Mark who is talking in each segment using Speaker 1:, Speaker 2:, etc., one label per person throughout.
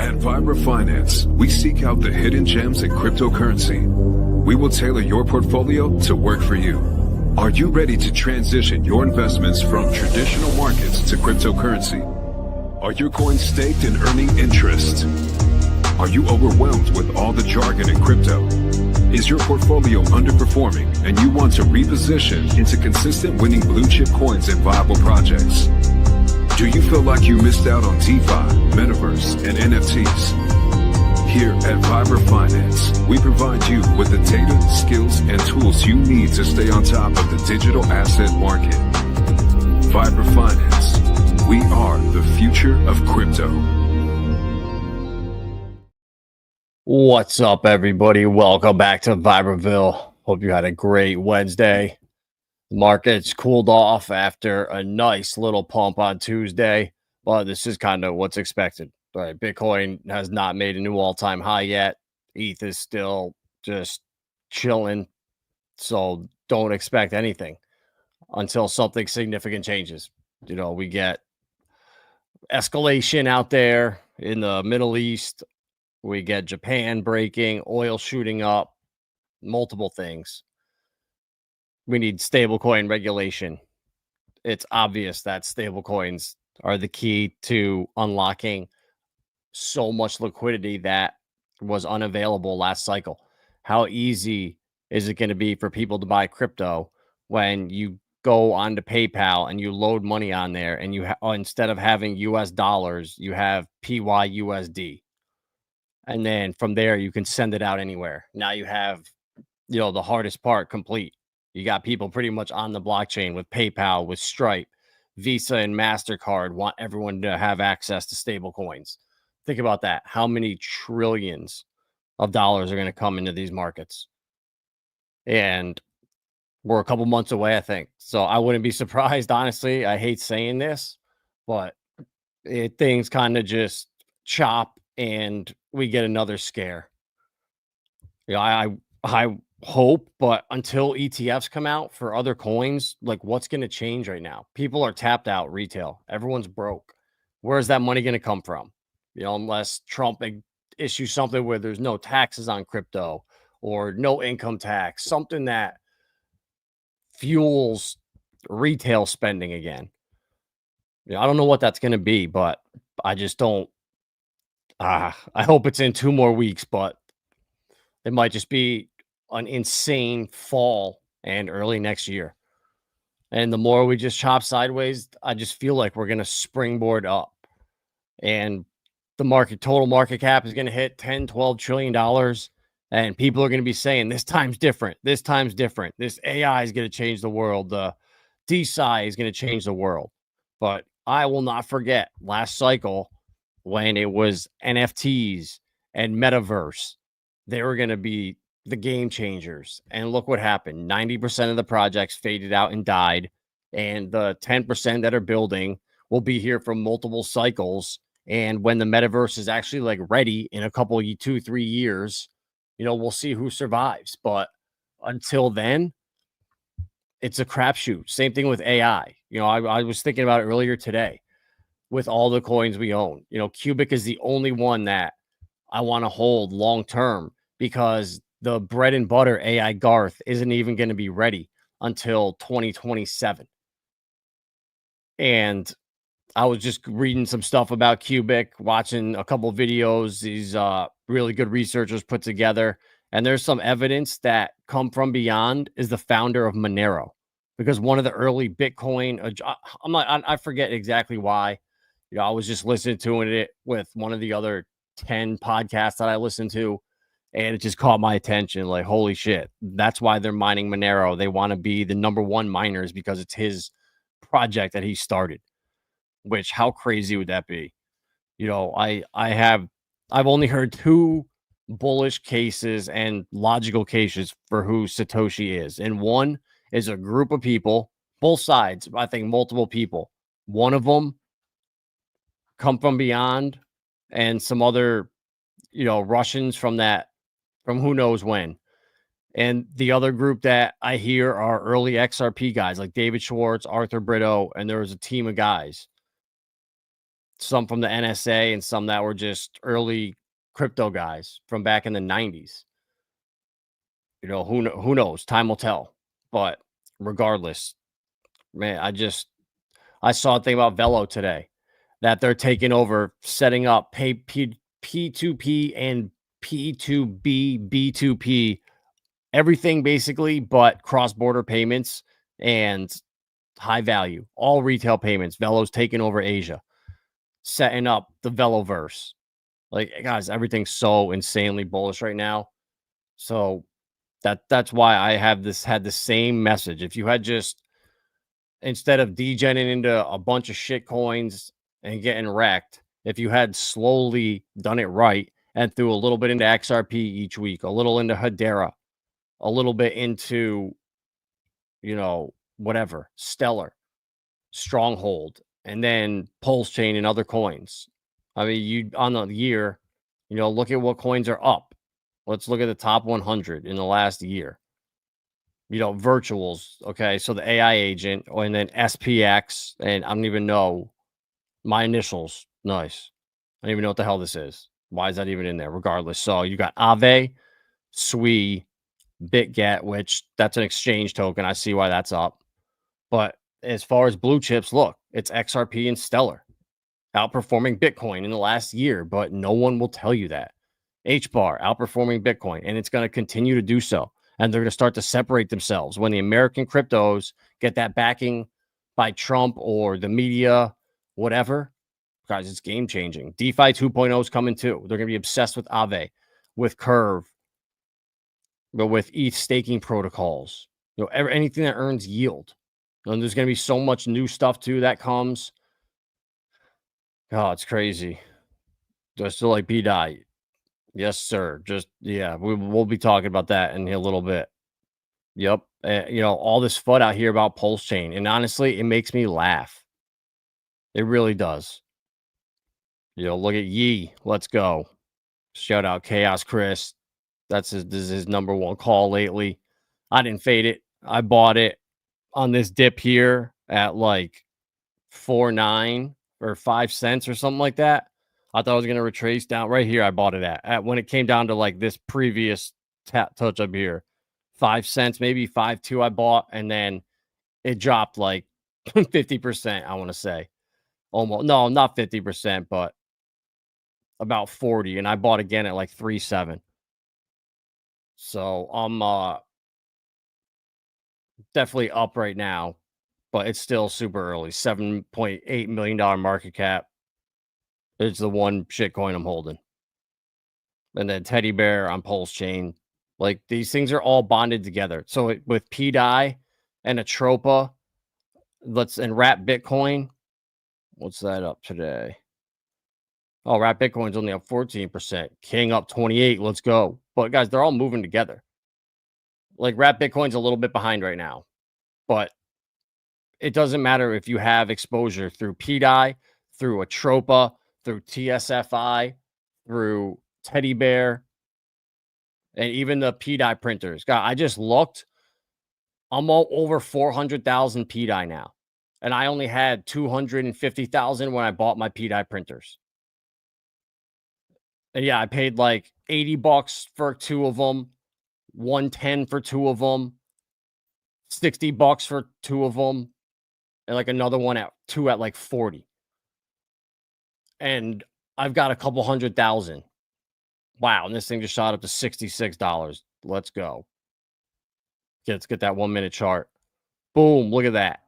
Speaker 1: At Vibra Finance, we seek out the hidden gems in cryptocurrency. We will tailor your portfolio to work for you. Are you ready to transition your investments from traditional markets to cryptocurrency? Are your coins staked and earning interest? Are you overwhelmed with all the jargon in crypto? Is your portfolio underperforming and you want to reposition into consistent winning blue chip coins and viable projects? Do you feel like you missed out on DeFi, Metaverse, and NFTs? Here at Vibra Finance, we provide you with the data, skills, and tools you need to stay on top of the digital asset market. Vibra Finance, we are the future of crypto.
Speaker 2: What's up, everybody? Welcome back to Vibraville. Hope you had a great Wednesday. The market's cooled off after a nice little pump on Tuesday, but this is kind of what's expected. Right? Bitcoin has not made a new all-time high yet. ETH is still just chilling, so don't expect anything until something significant changes. You know, we get escalation out there in the Middle East. We get Japan breaking, oil shooting up, multiple things. We need stablecoin regulation. It's obvious that stablecoins are the key to unlocking so much liquidity that was unavailable last cycle. How easy is it going to be for people to buy crypto when you go onto PayPal and you load money on there and you instead of having US dollars, you have PYUSD. And then from there, you can send it out anywhere. Now you have, the hardest part complete. You got people pretty much on the blockchain with PayPal, with Stripe, Visa, and MasterCard want everyone to have access to stable coins. Think about that. How many trillions of dollars are going to come into these markets? And we're a couple months away, I think. So I wouldn't be surprised, honestly. I hate saying this, but things kind of just chop and we get another scare. I hope, but until ETFs come out for other coins, like what's going to change right now? People are tapped out retail. Everyone's broke. Where's that money going to come from? Unless Trump issues something where there's no taxes on crypto or no income tax, something that fuels retail spending again. I don't know what that's going to be, but I just don't. I hope it's in 2 more weeks, but it might just be an insane fall and early next year. And the more we just chop sideways, I just feel like we're going to springboard up. And the total market cap is going to hit $10-12 trillion. And people are going to be saying, this time's different. This time's different. This AI is going to change the world. The DeSci is going to change the world. But I will not forget last cycle when it was NFTs and Metaverse. They were going to be the game changers. And look what happened. 90% of the projects faded out and died. And the 10% that are building will be here for multiple cycles. And when the metaverse is actually like ready in a couple, 2-3 years, we'll see who survives. But until then, it's a crapshoot. Same thing with AI. I was thinking about it earlier today with all the coins we own. Cubic is the only one that I want to hold long term because the bread and butter AI Garth isn't even going to be ready until 2027. And I was just reading some stuff about Cubic, watching a couple of videos these really good researchers put together. And there's some evidence that Come From Beyond is the founder of Monero, because one of the early Bitcoin, I forget exactly why. I was just listening to it with one of the other 10 podcasts that I listened to, and it just caught my attention. Like, holy shit, that's why they're mining Monero. They want to be the #1 miners because it's his project that he started. Which, how crazy would that be? I've only heard 2 bullish cases and logical cases for who Satoshi is. And one is a group of people, both sides, I think multiple people. One of them Come From Beyond and some other, Russians from who knows when. And the other group that I hear are early XRP guys like David Schwartz, Arthur Brito, and there was a team of guys. some from the NSA and some that were just early crypto guys from back in the 90s. You know, who knows? Time will tell. But regardless, man, I saw a thing about Velo today that they're taking over, setting up P2P and P2B, B2P, everything basically, but cross-border payments and high value, all retail payments. Velo's taking over Asia, setting up the Veloverse. Like, guys, everything's so insanely bullish right now. So that's why I had the same message. If you had just, instead of degenning into a bunch of shit coins and getting wrecked, if you had slowly done it right and threw a little bit into XRP each week, a little into Hedera, a little bit into, you know, whatever, Stellar, Stronghold, and then PulseChain and other coins. I mean, you on the year, you know, look at what coins are up. Let's look at the top 100 in the last year. You know, virtuals. Okay, so the AI agent, and then SPX, and I don't even know my initials. Nice. I don't even know what the hell this is. Why is that even in there? Regardless. So you got Aave, Sui, BitGet, which that's an exchange token. I see why that's up. But as far as blue chips, look, it's XRP and Stellar outperforming Bitcoin in the last year, but no one will tell you that. HBAR outperforming Bitcoin, and it's going to continue to do so. And they're going to start to separate themselves when the American cryptos get that backing by Trump or the media, whatever. Guys, it's game changing. DeFi 2.0 is coming too. They're going to be obsessed with Aave, with Curve, but with ETH staking protocols. You know, anything that earns yield. And there's going to be so much new stuff too that comes. Oh, it's crazy. Just still like PDAI. Yes, sir. Just, yeah, we'll be talking about that in a little bit. Yep. You know, all this FUD out here about PulseChain. And honestly, it makes me laugh. It really does. You know, look at Yee. Let's go. Shout out Chaos Chris. This is his number one call lately. I didn't fade it. I bought it on this dip here at like 4.9 or 5 cents or something like that. I thought I was going to retrace down right here. I bought it at when it came down to like this previous touch up here, 5 cents, maybe 5.2 I bought, and then it dropped like 50%. I want to say almost, no, not 50%, but about 40. And I bought again at like 3.7. So I'm definitely up right now, but it's still super early. $7.8 million market cap. It's the one shitcoin I'm holding. And then Teddy Bear on PulseChain. Like, these things are all bonded together. So with PDAI and Atropa, and Wrap Bitcoin. What's that up today? Oh, Wrap Bitcoin's only up 14%. King up 28. Let's go. But guys, they're all moving together. Like, Wrap Bitcoin's a little bit behind right now. But it doesn't matter if you have exposure through PDAI, through Atropa, through TSFI, through Teddy Bear, and even the PDAI printers. God, I just looked. I'm all over 400,000 PDAI now. And I only had 250,000 when I bought my PDAI printers. And yeah, I paid like $80 for 2 of them, 110 for 2 of them, $60 for 2 of them, and like another one at like 40. And I've got a couple 100,000. Wow, and this thing just shot up to $66. Let's go. Let's get that 1 minute chart. Boom, look at that.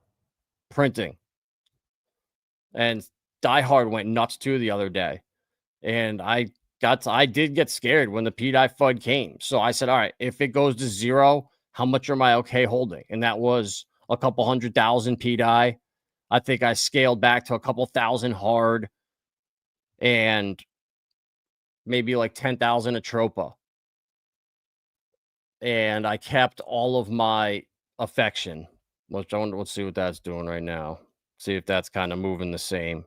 Speaker 2: Printing. And Die Hard went nuts too the other day. And I did get scared when the PDAI FUD came. So I said, all right, if it goes to 0, how much am I okay holding? And that was a couple 100,000 PDAI. I think I scaled back to a couple thousand hard and maybe like 10,000 Atropa. And I kept all of my affection. Let's see what that's doing right now. See if that's kind of moving the same.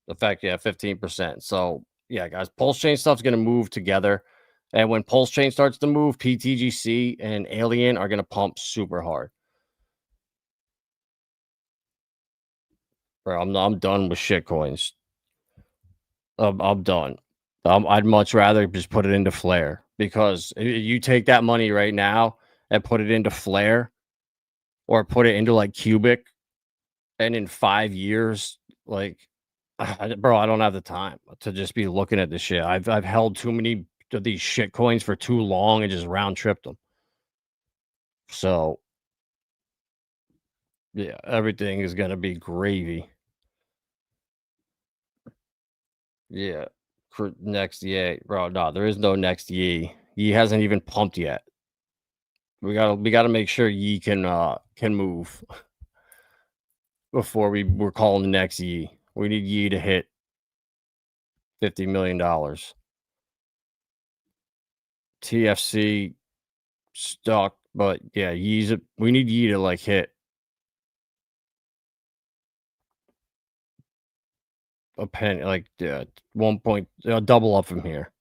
Speaker 2: Effect, yeah, 15%. So yeah, guys, PulseChain stuff's going to move together. And when PulseChain starts to move, PTGC and Alien are going to pump super hard. Bro, I'm done with shitcoins. I'm done. I'd much rather just put it into Flare because you take that money right now and put it into Flare or put it into like Cubic, and in 5 years, like, bro, I don't have the time to just be looking at this shit. I've held too many of these shit coins for too long and just round tripped them. So yeah, everything is gonna be gravy. Yeah. Next Ye, bro. No, there is no next Ye. Ye hasn't even pumped yet. We gotta make sure Ye can move before we're calling the next Ye. We need Ye to hit $50 million. TFC stuck, but yeah, we need Ye to like hit a penny, like 1 point, double up from here.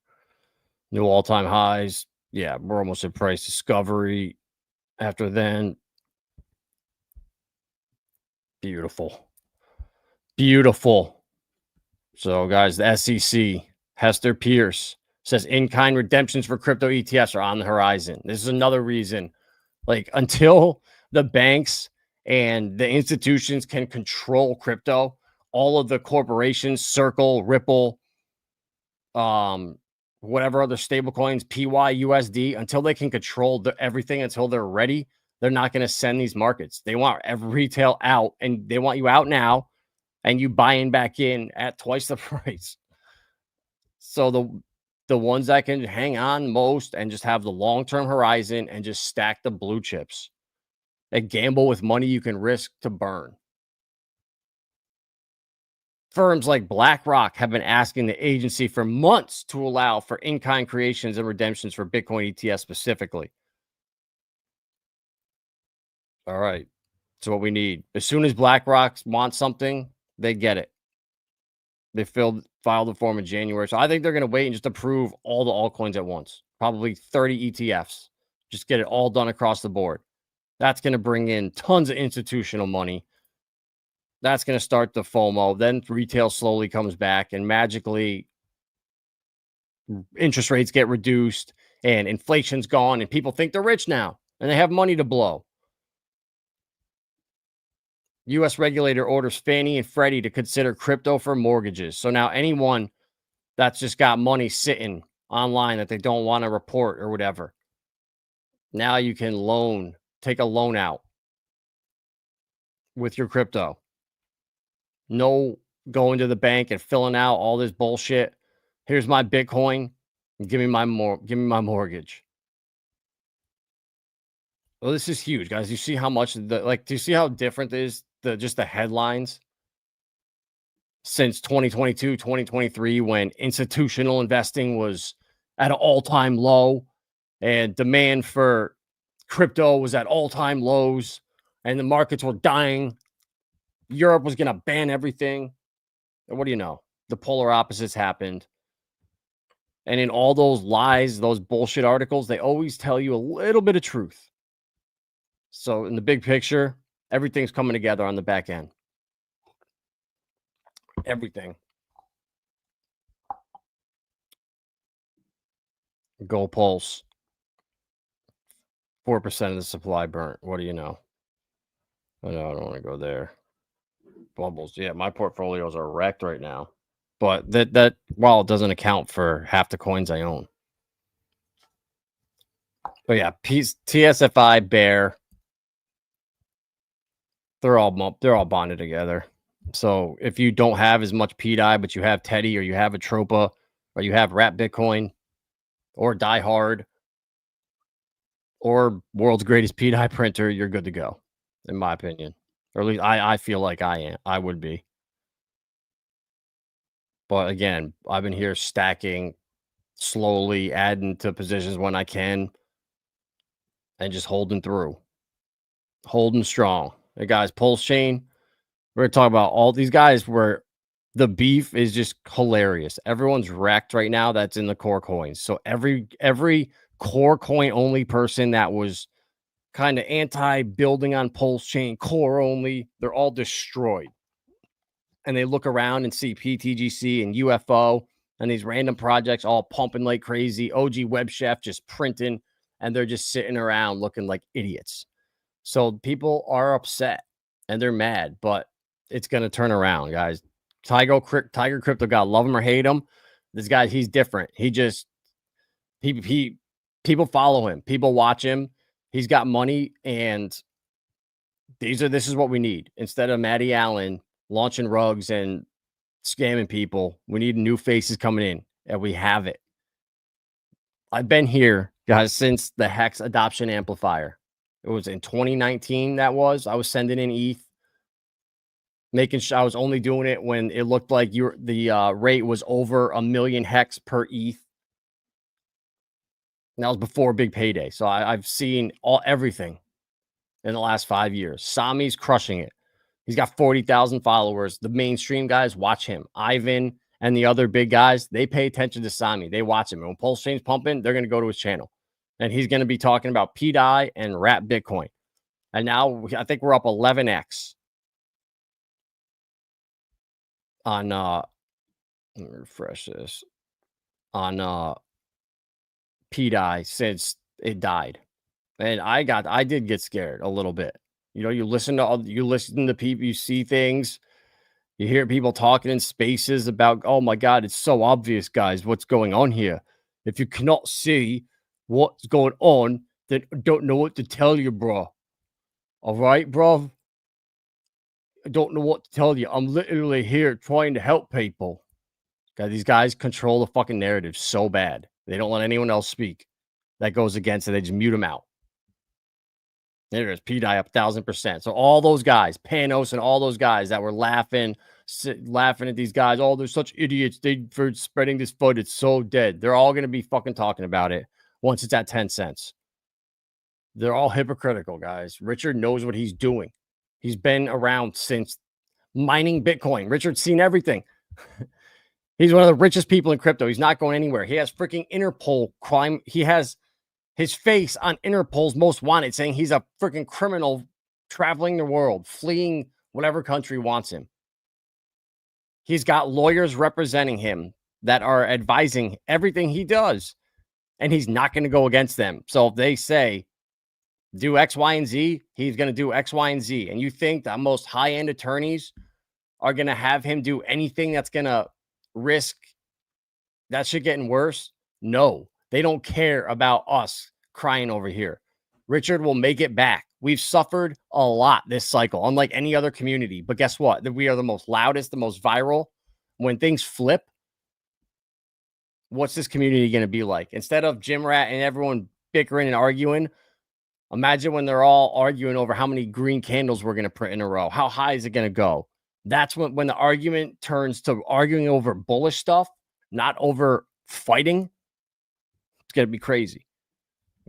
Speaker 2: New all-time highs. Yeah, we're almost at price discovery. After then, beautiful. Beautiful. So, guys, the SEC, Hester Pierce says in-kind redemptions for crypto ETFs are on the horizon. This is another reason, like, until the banks and the institutions can control crypto, all of the corporations, Circle, Ripple, whatever other stablecoins, PYUSD, until they can control everything, until they're ready, they're not going to send these markets. They want every retail out, and they want you out now, and you buying back in at twice the price. So the ones that can hang on most and just have the long-term horizon and just stack the blue chips and gamble with money you can risk to burn. Firms like BlackRock have been asking the agency for months to allow for in-kind creations and redemptions for Bitcoin ETFs specifically. All right. So what we need. As soon as BlackRock wants something, they get it. They filed the form in January. So I think they're going to wait and just approve all the altcoins at once. Probably 30 ETFs. Just get it all done across the board. That's going to bring in tons of institutional money. That's going to start the FOMO. Then retail slowly comes back, and magically interest rates get reduced and inflation's gone, and people think they're rich now and they have money to blow. U.S. regulator orders Fannie and Freddie to consider crypto for mortgages. So now anyone that's just got money sitting online that they don't want to report or whatever, now you can take a loan out with your crypto. No going to the bank and filling out all this bullshit. Here's my Bitcoin. Give me my mortgage. Well, this is huge, guys. You see how much do you see how different is just the headlines since 2022, 2023, when institutional investing was at an all-time low and demand for crypto was at all-time lows and the markets were dying. Europe was going to ban everything. And what do you know? The polar opposites happened. And in all those lies, those bullshit articles, they always tell you a little bit of truth. So in the big picture, everything's coming together on the back end. Everything. Go Pulse. 4% of the supply burnt. What do you know? I know I don't want to go there. Bubbles. Yeah, my portfolios are wrecked right now. But that while it doesn't account for half the coins I own. But yeah, TSFI, Bear, they're all bonded together. So if you don't have as much PDAI, but you have Teddy or you have a Tropa or you have Wrap Bitcoin or Die Hard or world's greatest PDAI printer, you're good to go, in my opinion. Or at least I feel like I would be. But again, I've been here stacking slowly, adding to positions when I can, and just holding through. Holding strong. Hey guys, PulseChain. We're going to talk about all these guys where the beef is just hilarious. Everyone's wrecked right now that's in the core coins. So every core coin only person that was kind of anti building on PulseChain, core only, they're all destroyed. and they look around and see PTGC and UFO and these random projects all pumping like crazy, OG Web Chef just printing, and they're just sitting around looking like idiots. So people are upset and they're mad, but it's going to turn around, guys. Tiger Crypto, God love him or hate him. This guy, he's different. People follow him. People watch him. He's got money, and this is what we need. Instead of Matty Allen launching rugs and scamming people, we need new faces coming in, and we have it. I've been here, guys, since the Hex adoption amplifier. It was in 2019. I was sending in ETH, making sure I was only doing it when it looked like the rate was over 1 million Hex per ETH. And that was before big payday. So I've seen everything in the last 5 years. Sami's crushing it. He's got 40,000 followers. The mainstream guys watch him. Ivan and the other big guys, they pay attention to Sami. They watch him. And when PulseChain's pumping, they're going to go to his channel. And he's going to be talking about PDAI and Wrap Bitcoin. And now I think we're up 11x on, let me refresh this, on PDAI since it died. And I did get scared a little bit. You know, you listen to people, you see things, you hear people talking in spaces about, oh my God, it's so obvious, guys, what's going on here. If you cannot see what's going on, then I don't know what to tell you, bro. All right, bro? I don't know what to tell you. I'm literally here trying to help people. God, these guys control the fucking narrative so bad. They don't let anyone else speak. That goes against it. They just mute them out. There it is. PDAI up 1,000%. So all those guys, Panos and all those guys that were laughing at these guys, oh, they're such idiots. For spreading this FUD. It's so dead. They're all going to be fucking talking about it once it's at 10 cents. They're all hypocritical, guys. Richard knows what he's doing. He's been around since mining Bitcoin. Richard's seen everything. He's one of the richest people in crypto. He's not going anywhere. He has freaking Interpol crime. He has his face on Interpol's most wanted, saying he's a freaking criminal traveling the world, fleeing whatever country wants him. He's got lawyers representing him that are advising everything he does, and he's not going to go against them. So if they say, do X, Y, and Z, he's going to do X, Y, and Z. And you think that most high-end attorneys are going to have him do anything that's going to risk that shit getting worse? No, they don't care about us crying over here. Richard will make it back. We've suffered a lot this cycle, unlike any other community. But guess what? That we are the most loudest, the most viral. When things flip, what's this community going to be like? Instead of Jim Rat and everyone bickering and arguing, imagine when they're all arguing over how many green candles we're going to print in a row. How high is it going to go? That's when the argument turns to arguing over bullish stuff, not over fighting. It's going to be crazy.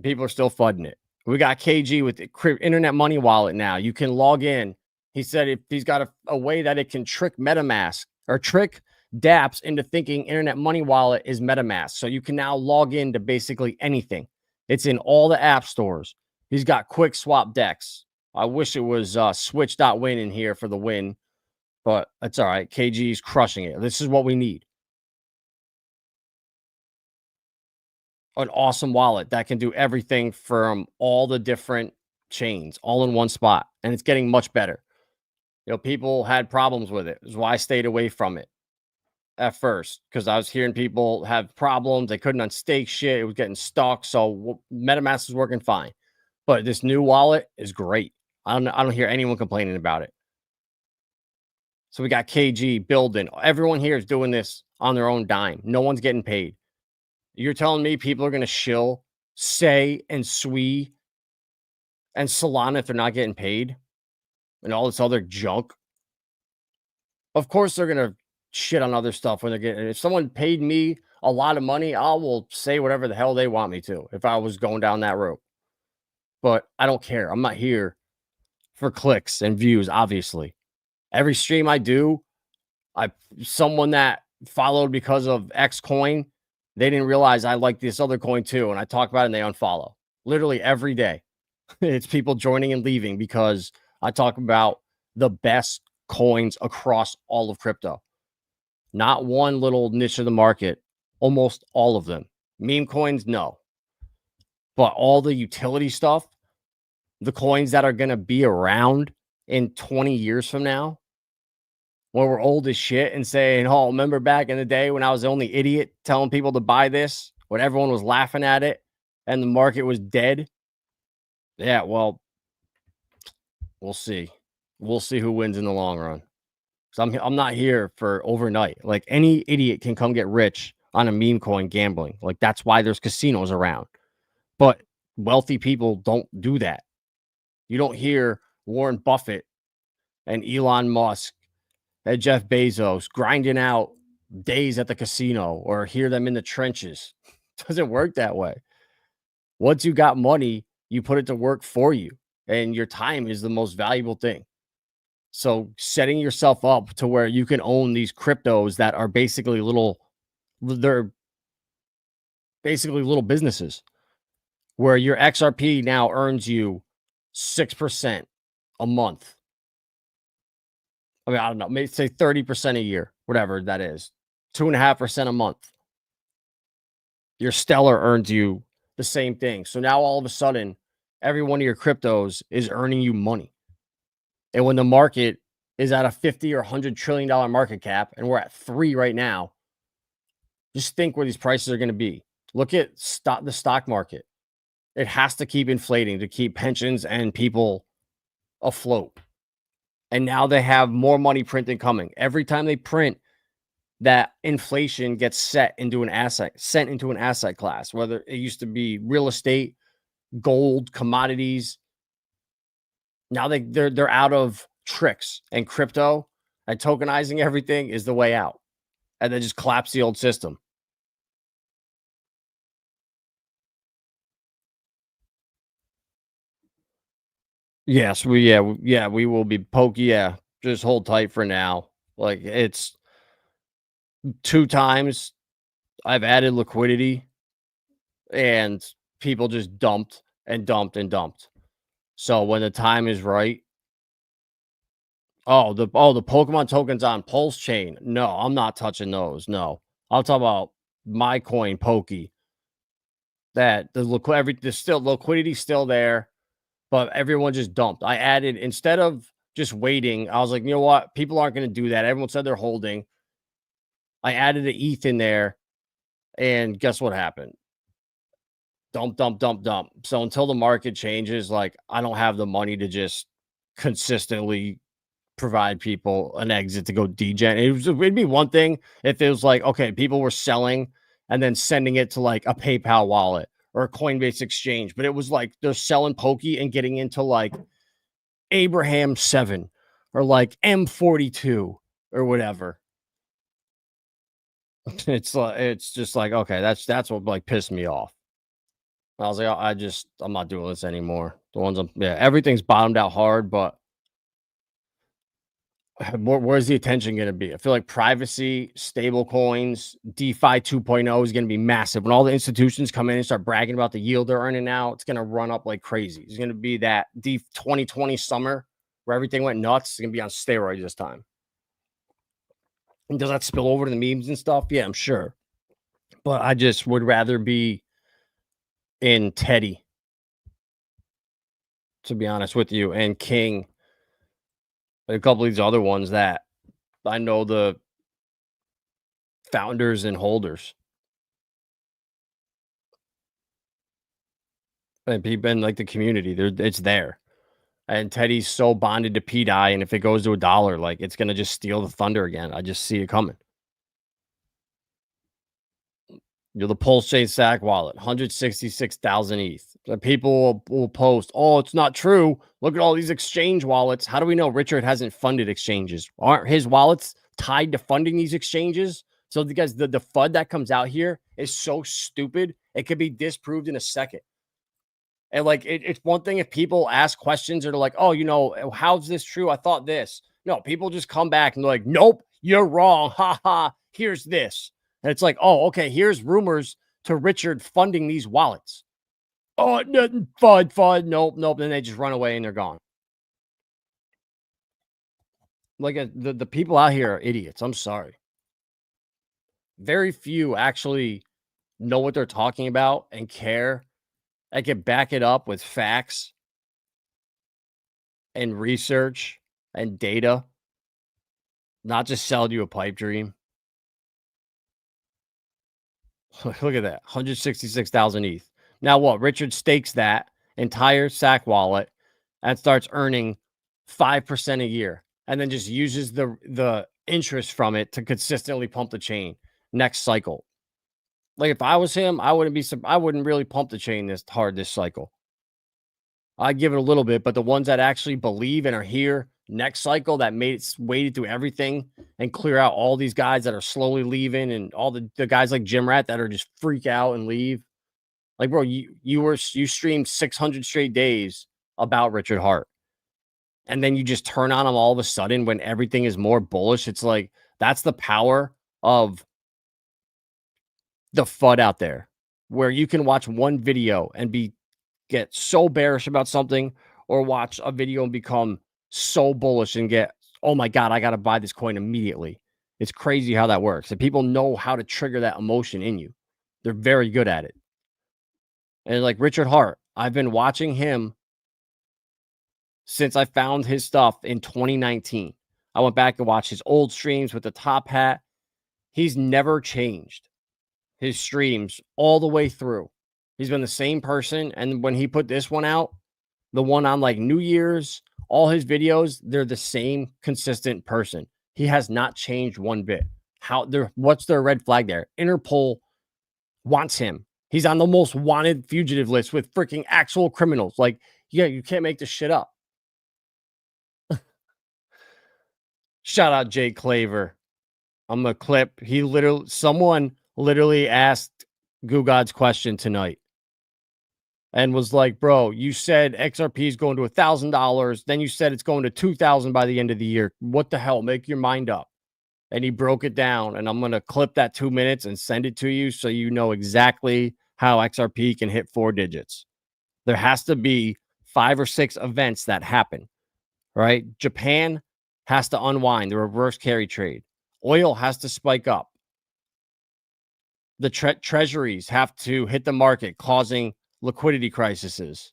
Speaker 2: People are still fudding it. We got KG with the Internet Money Wallet now. You can log in. He said if he's got a way that it can trick MetaMask or trick dApps into thinking Internet Money Wallet is MetaMask. So you can now log into basically anything. It's in all the app stores. He's got quick swap decks. I wish it was switch.win in here for the win, but that's all right. KG's crushing it. This is what we need. An awesome wallet that can do everything from all the different chains all in one spot. And it's getting much better. You know, people had problems with it. That's why I stayed away from it at first, because I was hearing people have problems. They couldn't unstake shit. It was getting stuck. So MetaMask is working fine. But this new wallet is great. I don't hear anyone complaining about it. So we got KG building. Everyone here is doing this on their own dime. No one's getting paid. You're telling me people are going to shill Say and Sui and Solana if they're not getting paid and all this other junk? Of course they're going to shit on other stuff when they're getting. If someone paid me a lot of money, I will say whatever the hell they want me to if I was going down that route. But I don't care. I'm not here for clicks and views, obviously. Every stream I do, someone that followed because of X coin, they didn't realize I like this other coin too. And I talk about it and they unfollow. Literally every day. It's people joining and leaving because I talk about the best coins across all of crypto. Not one little niche of the market, almost all of them. Meme coins, no. But all the utility stuff, the coins that are going to be around in 20 years from now, when we're old as shit and saying, oh, remember back in the day when I was the only idiot telling people to buy this, when everyone was laughing at it and the market was dead? Yeah, well, we'll see. We'll see who wins in the long run. So I'm not here for overnight. Like, any idiot can come get rich on a meme coin gambling. Like, that's why there's casinos around. But wealthy people don't do that. You don't hear Warren Buffett and Elon Musk and Jeff Bezos grinding out days at the casino or hear them in the trenches. It doesn't work that way. Once you got money, you put it to work for you, and your time is the most valuable thing. So setting yourself up to where you can own these cryptos that are basically they're basically little businesses, where your XRP now earns you 6% a month. I mean, I don't know, maybe say 30% a year, whatever that is, 2.5% a month. Your Stellar earns you the same thing. So now all of a sudden, every one of your cryptos is earning you money. And when the market is at a 50 or $100 trillion market cap, and we're at 3 right now, just think where these prices are going to be. Look at the stock market. It has to keep inflating to keep pensions and people afloat. And now they have more money printing coming. Every time they print, that inflation gets sent into an asset class, whether it used to be real estate, gold, commodities. Now they're out of tricks, and crypto and tokenizing everything is the way out. And then just collapse the old system. Yes, we will be pokey. Yeah, just hold tight for now. Like, it's 2 times I've added liquidity and people just dumped and dumped and dumped. So when the time is right, the Pokemon tokens on PulseChain. No, I'm not touching those. No. I'll talk about my coin Pokey. That there's still liquidity still there, but everyone just dumped. I added, instead of just waiting, I was like, you know what? People aren't going to do that. Everyone said they're holding. I added an ETH in there, and guess what happened? Dump, dump, dump, dump. So until the market changes, like, I don't have the money to just consistently provide people an exit to go degen. It'd be one thing if it was like, okay, people were selling and then sending it to like a PayPal wallet or a Coinbase exchange, but it was like they're selling Pokey and getting into like Abraham 7 or like M42 or whatever. It's just like, okay, that's what like pissed me off. I was like, I'm not doing this anymore. Everything's bottomed out hard, but where's the attention going to be? I feel like privacy, stable coins, DeFi 2.0 is going to be massive. When all the institutions come in and start bragging about the yield they're earning now, it's going to run up like crazy. It's going to be that 2020 summer where everything went nuts. It's going to be on steroids this time. And does that spill over to the memes and stuff? Yeah, I'm sure. But I just would rather be in Teddy, to be honest with you, and King. A couple of these other ones that I know the founders and holders. And people in like the community, it's there. And Teddy's so bonded to PDAI, and if it goes to $1, like, it's gonna just steal the thunder again. I just see it coming. You're the PulseChain stack wallet, 166,000 ETH. The people will post, oh, it's not true. Look at all these exchange wallets. How do we know Richard hasn't funded exchanges? Aren't his wallets tied to funding these exchanges? So because the FUD that comes out here is so stupid, it could be disproved in a second. And like, it's one thing if people ask questions or they're like, oh, you know, how's this true? I thought this. No, people just come back and they're like, nope, you're wrong. Ha ha. Here's this. And it's like, oh, okay, here's rumors to Richard funding these wallets. Oh, nothing, FUD. Nope. Then they just run away and they're gone. Like the people out here are idiots. I'm sorry. Very few actually know what they're talking about and care and can back it up with facts and research and data, not just sell you a pipe dream. Look at that, 166,000 ETH. Now what? Richard stakes that entire sack wallet and starts earning 5% a year, and then just uses the interest from it to consistently pump the chain next cycle. Like if I was him, I wouldn't really pump the chain this hard this cycle. I'd give it a little bit, but the ones that actually believe and are here next cycle that waded through everything and clear out all these guys that are slowly leaving and all the guys like Jim Rat that are just freak out and leave. Like, bro, you streamed 600 straight days about Richard Hart. And then you just turn on him all of a sudden when everything is more bullish. It's like that's the power of the FUD out there, where you can watch one video and get so bearish about something, or watch a video and become so bullish and get, oh my God, I got to buy this coin immediately. It's crazy how that works. And people know how to trigger that emotion in you. They're very good at it. And like Richard Hart, I've been watching him since I found his stuff in 2019. I went back and watched his old streams with the top hat. He's never changed his streams all the way through. He's been the same person. And when he put this one out, the one on like New Year's, all his videos, they're the same consistent person. He has not changed one bit. What's their red flag there? Interpol wants him. He's on the most wanted fugitive list with freaking actual criminals. Like, yeah, you can't make this shit up. Shout out Jay Claver. I'm gonna clip. Someone literally asked Goo God's question tonight and was like, bro, you said XRP is going to $1,000. Then you said it's going to 2,000 by the end of the year. What the hell? Make your mind up. And he broke it down, and I'm going to clip that 2 minutes and send it to you so you know exactly how XRP can hit 4 digits. There has to be 5 or 6 events that happen, right? Japan has to unwind the reverse carry trade. Oil has to spike up. The treasuries have to hit the market, causing liquidity crises.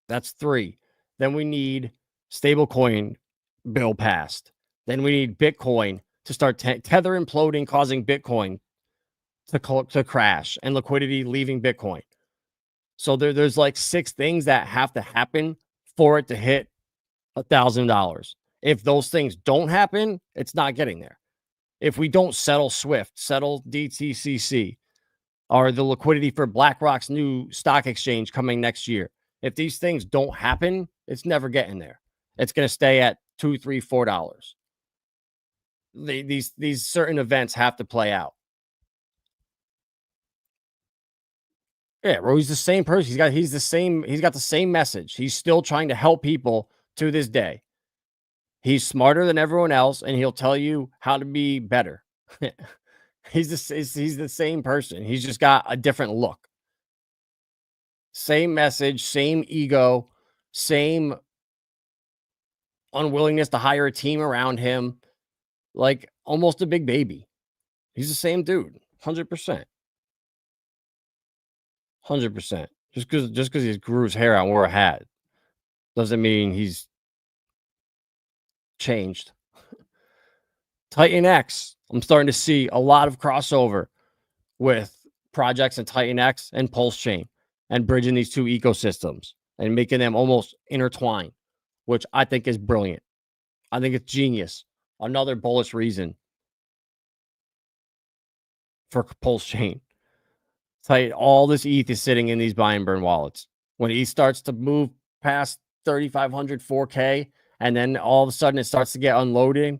Speaker 2: That's 3. Then we need stablecoin bill passed. Then we need Bitcoin to start tether imploding, causing Bitcoin to crash and liquidity leaving Bitcoin. So there's like 6 things that have to happen for it to hit $1,000. If those things don't happen, it's not getting there. If we don't settle SWIFT, settle DTCC, or the liquidity for BlackRock's new stock exchange coming next year, if these things don't happen, it's never getting there. It's going to stay at $2, $3, $4. These certain events have to play out. Yeah, bro, he's the same person. He's got the same message. He's still trying to help people to this day. He's smarter than everyone else, and he'll tell you how to be better. He's the same person. He's just got a different look. Same message, same ego, same unwillingness to hire a team around him, like almost a big baby. He's the same dude, 100%. 100%. Just because he grew his hair out and wore a hat doesn't mean he's changed. Titan X, I'm starting to see a lot of crossover with projects in Titan X and PulseChain and bridging these two ecosystems and making them almost intertwined, which I think is brilliant. I think it's genius. Another bullish reason for PulseChain. All this ETH is sitting in these buy and burn wallets. When ETH starts to move past 3,500, 4K, and then all of a sudden it starts to get unloading,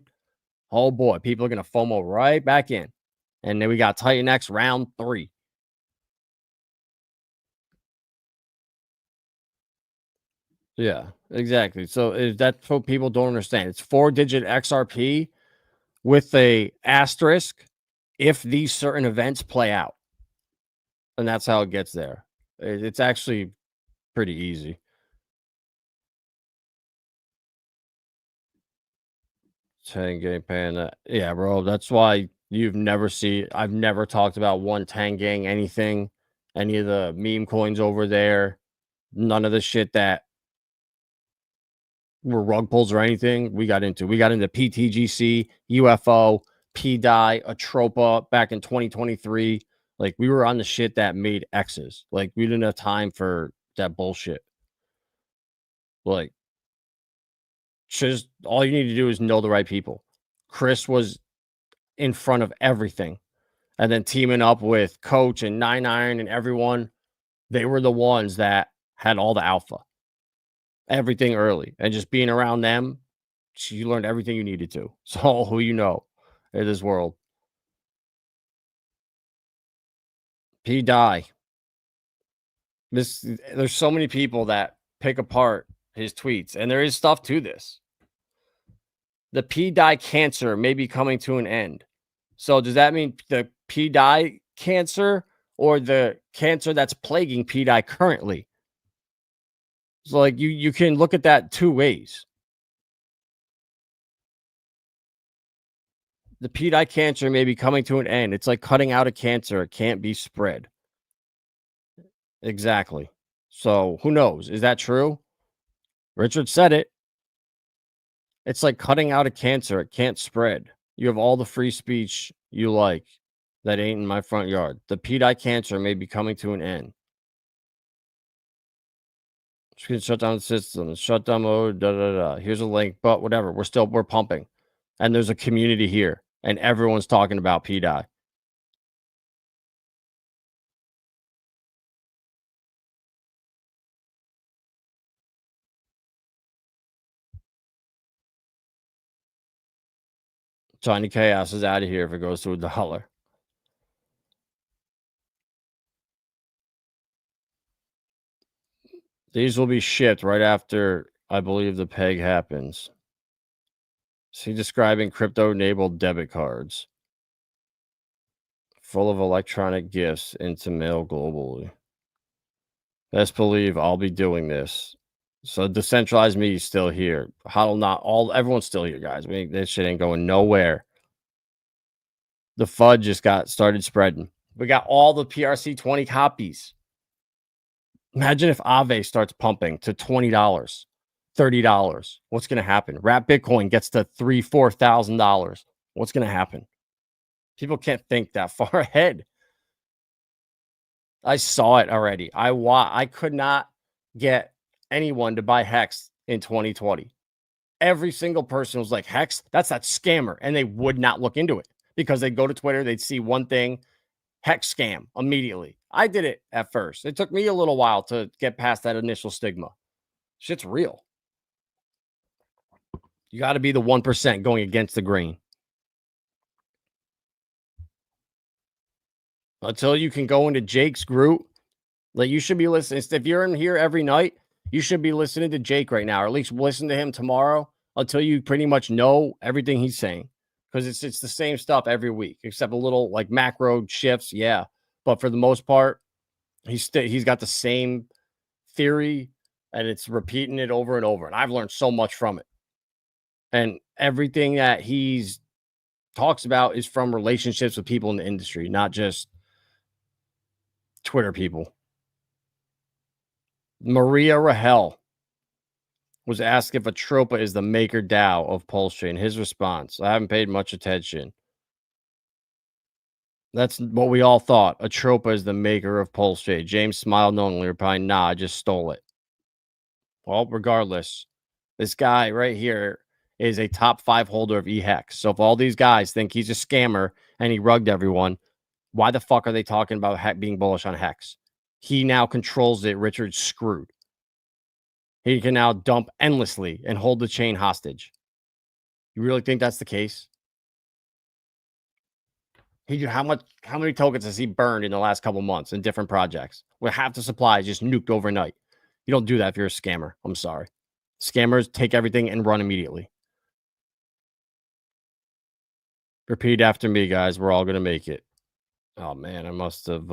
Speaker 2: oh boy, people are going to FOMO right back in. And then we got Titan X round 3. Yeah, exactly. So that's what people don't understand. It's 4-digit XRP with a asterisk if these certain events play out. And that's how it gets there. It's actually pretty easy. 10 gang panda. Yeah, bro. That's why I've never talked about one Tang gang anything, any of the meme coins over there. None of the shit that were rug pulls or anything. We got into PTGC, UFO, PDAI, Atropa back in 2023. Like we were on the shit that made X's. Like we didn't have time for that bullshit. Like just all you need to do is know the right people. Chris was in front of everything. And then teaming up with Coach and 99 and everyone, they were the ones that had all the alpha, everything early. And just being around them, you learned everything you needed to. So who you know in this world. P die. There's so many people that pick apart his tweets, and there is stuff to this. The P die cancer may be coming to an end. So does that mean the P die cancer or the cancer that's plaguing P die currently? So like you can look at that two ways. The P die cancer may be coming to an end. It's like cutting out a cancer. It can't be spread. Exactly. So who knows? Is that true? Richard said it. It's like cutting out a cancer. It can't spread. You have all the free speech you like. That ain't in my front yard. The PDAI cancer may be coming to an end. Just gonna shut down the system. Shut down mode. Da da da. Here's a link, but whatever. We're pumping, and there's a community here, and everyone's talking about PDAI. Tiny Chaos is out of here if it goes to $1. These will be shipped right after, I believe, the peg happens. See, describing crypto-enabled debit cards full of electronic gifts into mail globally. Best believe I'll be doing this. So decentralized me is still here. How not all everyone's still here, guys. I mean, this shit ain't going nowhere. The FUD just got started spreading. We got all the PRC 20 copies. Imagine if Aave starts pumping to $20, $30. What's going to happen? Wrap Bitcoin gets to $3,000-$4,000. What's going to happen? People can't think that far ahead. I saw it already. I could not get anyone to buy Hex in 2020. Every single person was like, Hex, that's that scammer. And they would not look into it because they'd go to Twitter, they'd see one thing, Hex scam immediately. I did it at first. It took me a little while to get past that initial stigma. Shit's real. You got to be the 1% going against the grain. Until you can go into Jake's group, like you should be listening. If you're in here every night, you should be listening to Jake right now, or at least listen to him tomorrow until you pretty much know everything he's saying. Because it's the same stuff every week, except a little like macro shifts, yeah. But for the most part, he's got the same theory, and it's repeating it over and over. And I've learned so much from it. And everything that he's talks about is from relationships with people in the industry, not just Twitter people. Maria Rahel was asked if Atropa is the maker DAO of PulseChain. His response: I haven't paid much attention. That's what we all thought. Atropa is the maker of PulseChain. James smiled knowingly, replying, nah, I just stole it. Well, regardless, this guy right here is a top 5 holder of eHex. So if all these guys think he's a scammer and he rugged everyone, why the fuck are they talking about being bullish on Hex? He now controls it. Richard's screwed. He can now dump endlessly and hold the chain hostage. You really think that's the case? How many tokens has he burned in the last couple months in different projects? Where half the supply is just nuked overnight. You don't do that if you're a scammer. I'm sorry. Scammers take everything and run immediately. Repeat after me, guys. We're all gonna make it. Oh man, I must have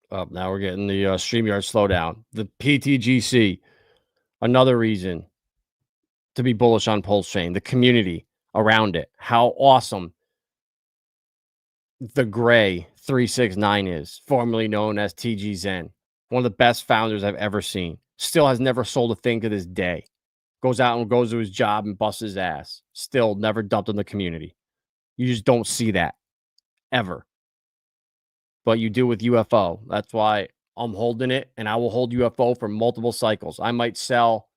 Speaker 2: Up now we're getting the StreamYard slowdown. The PTGC, another reason to be bullish on PulseChain. The community around it, how awesome the Gray 369 is, formerly known as TG Zen. One of the best founders I've ever seen. Still has never sold a thing to this day. Goes out and goes to his job and busts his ass. Still never dumped in the community. You just don't see that ever. But you do with UFO. That's why I'm holding it, and I will hold UFO for multiple cycles. I might sell,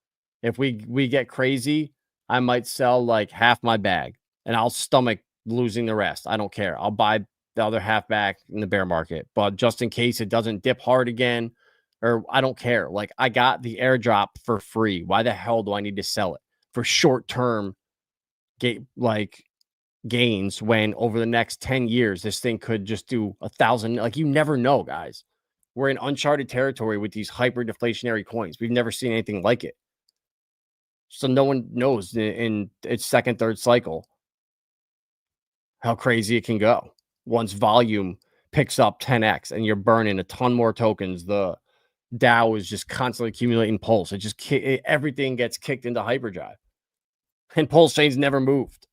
Speaker 2: if we get crazy, I might sell like half my bag, and I'll stomach losing the rest. I don't care. I'll buy the other half back in the bear market. But just in case it doesn't dip hard again, or I don't care. Like, I got the airdrop for free. Why the hell do I need to sell it for short-term gains when over the next 10 years this thing could just do 1,000? Like, you never know, guys. We're in uncharted territory with these hyper deflationary coins. We've never seen anything like it. So no one knows in its second, third cycle how crazy it can go. Once volume picks up 10x and you're burning a ton more tokens, the DAO is just constantly accumulating pulse. It just everything gets kicked into hyperdrive, and PulseChain's never moved.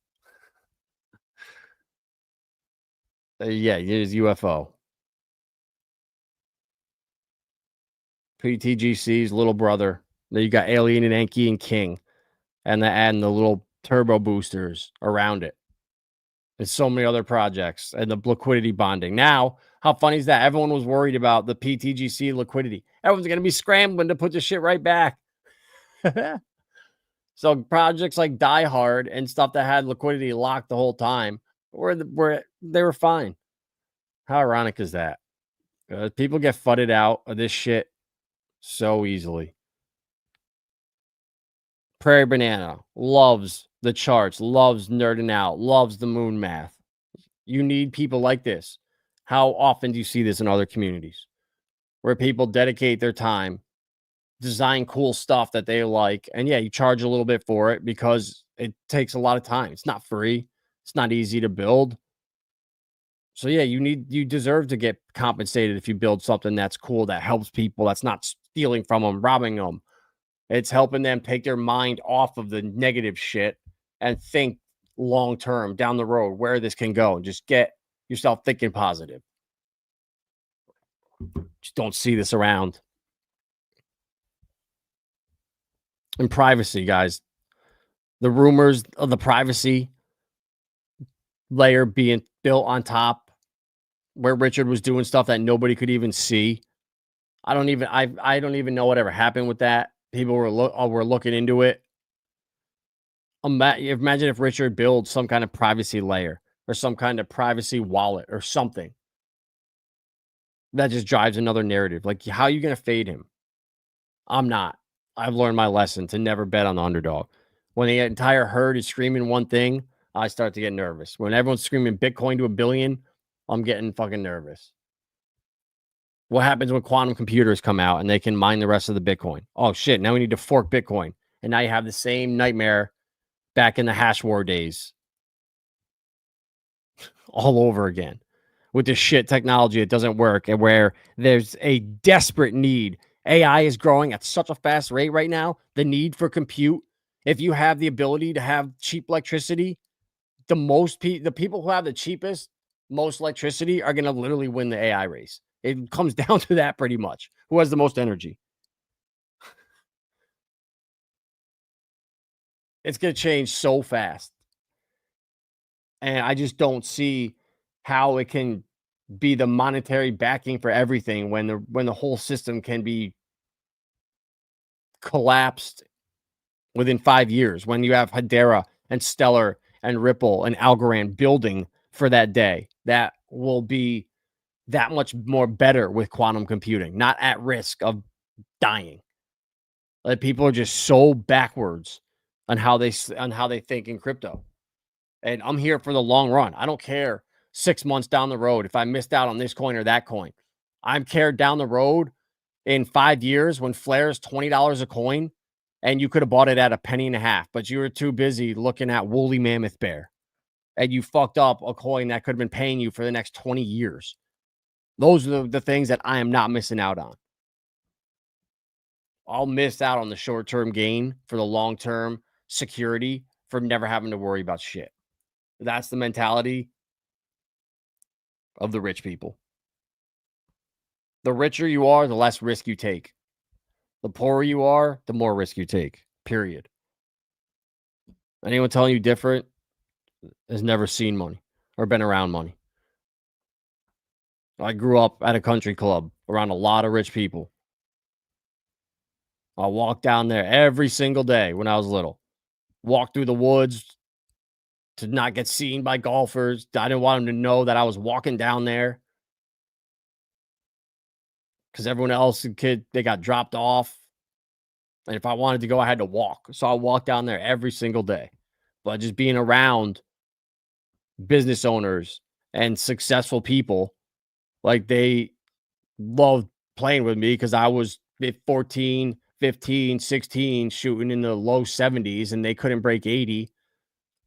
Speaker 2: Yeah, it is UFO. PTGC's little brother. Then you got Alien and Enki and King, and the little turbo boosters around it. There's so many other projects and the liquidity bonding. Now, how funny is that? Everyone was worried about the PTGC liquidity. Everyone's going to be scrambling to put this shit right back. So projects like Die Hard and stuff that had liquidity locked the whole time, they were fine. How ironic is that? People get fudded out of this shit so easily. Prairie Banana loves the charts, loves nerding out, loves the moon math. You need people like this. How often do you see this in other communities where people dedicate their time, design cool stuff that they like, and yeah, you charge a little bit for it because it takes a lot of time. It's not free. It's not easy to build. So yeah, you deserve to get compensated if you build something that's cool, that helps people, that's not stealing from them, robbing them. It's helping them take their mind off of the negative shit and think long term down the road where this can go, and just get yourself thinking positive. Just don't see this around. And privacy, guys. The rumors of the privacy layer being built on top, where Richard was doing stuff that nobody could even see. I don't even know whatever happened with that. People were looking into it. Imagine if Richard builds some kind of privacy layer or some kind of privacy wallet or something. That just drives another narrative. Like, how are you going to fade him? I'm not. I've learned my lesson to never bet on the underdog. When the entire herd is screaming one thing, I start to get nervous. When everyone's screaming Bitcoin to $1 billion, I'm getting fucking nervous. What happens when quantum computers come out and they can mine the rest of the Bitcoin? Oh, shit. Now we need to fork Bitcoin. And now you have the same nightmare back in the hash war days all over again with this shit technology that doesn't work, and where there's a desperate need. AI is growing at such a fast rate right now. The need for compute. If you have the ability to have cheap electricity, the people who have the cheapest, most electricity are going to literally win the AI race. It comes down to that pretty much. Who has the most energy? It's going to change so fast. And I just don't see how it can be the monetary backing for everything when the whole system can be collapsed within 5 years, when you have Hedera and Stellar and Ripple and Algorand building for that day. That will be that much more better with quantum computing, not at risk of dying. Like, people are just so backwards on how they think in crypto. And I'm here for the long run. I don't care 6 months down the road if I missed out on this coin or that coin. I'm cared down the road in 5 years when Flare is $20 a coin and you could have bought it at $0.015, but you were too busy looking at Woolly Mammoth Bear and you fucked up a coin that could have been paying you for the next 20 years. Those are the things that I am not missing out on. I'll miss out on the short-term gain for the long-term security from never having to worry about shit. That's the mentality of the rich people. The richer you are, the less risk you take. The poorer you are, the more risk you take. Period. Anyone telling you different has never seen money or been around money. I grew up at a country club around a lot of rich people. I walked down there every single day when I was little. Walked through the woods to not get seen by golfers. I didn't want them to know that I was walking down there because everyone else, they got dropped off. And if I wanted to go, I had to walk. So I walked down there every single day. But just being around business owners and successful people, like they loved playing with me because I was 14, 15, 16, shooting in the low 70s and they couldn't break 80.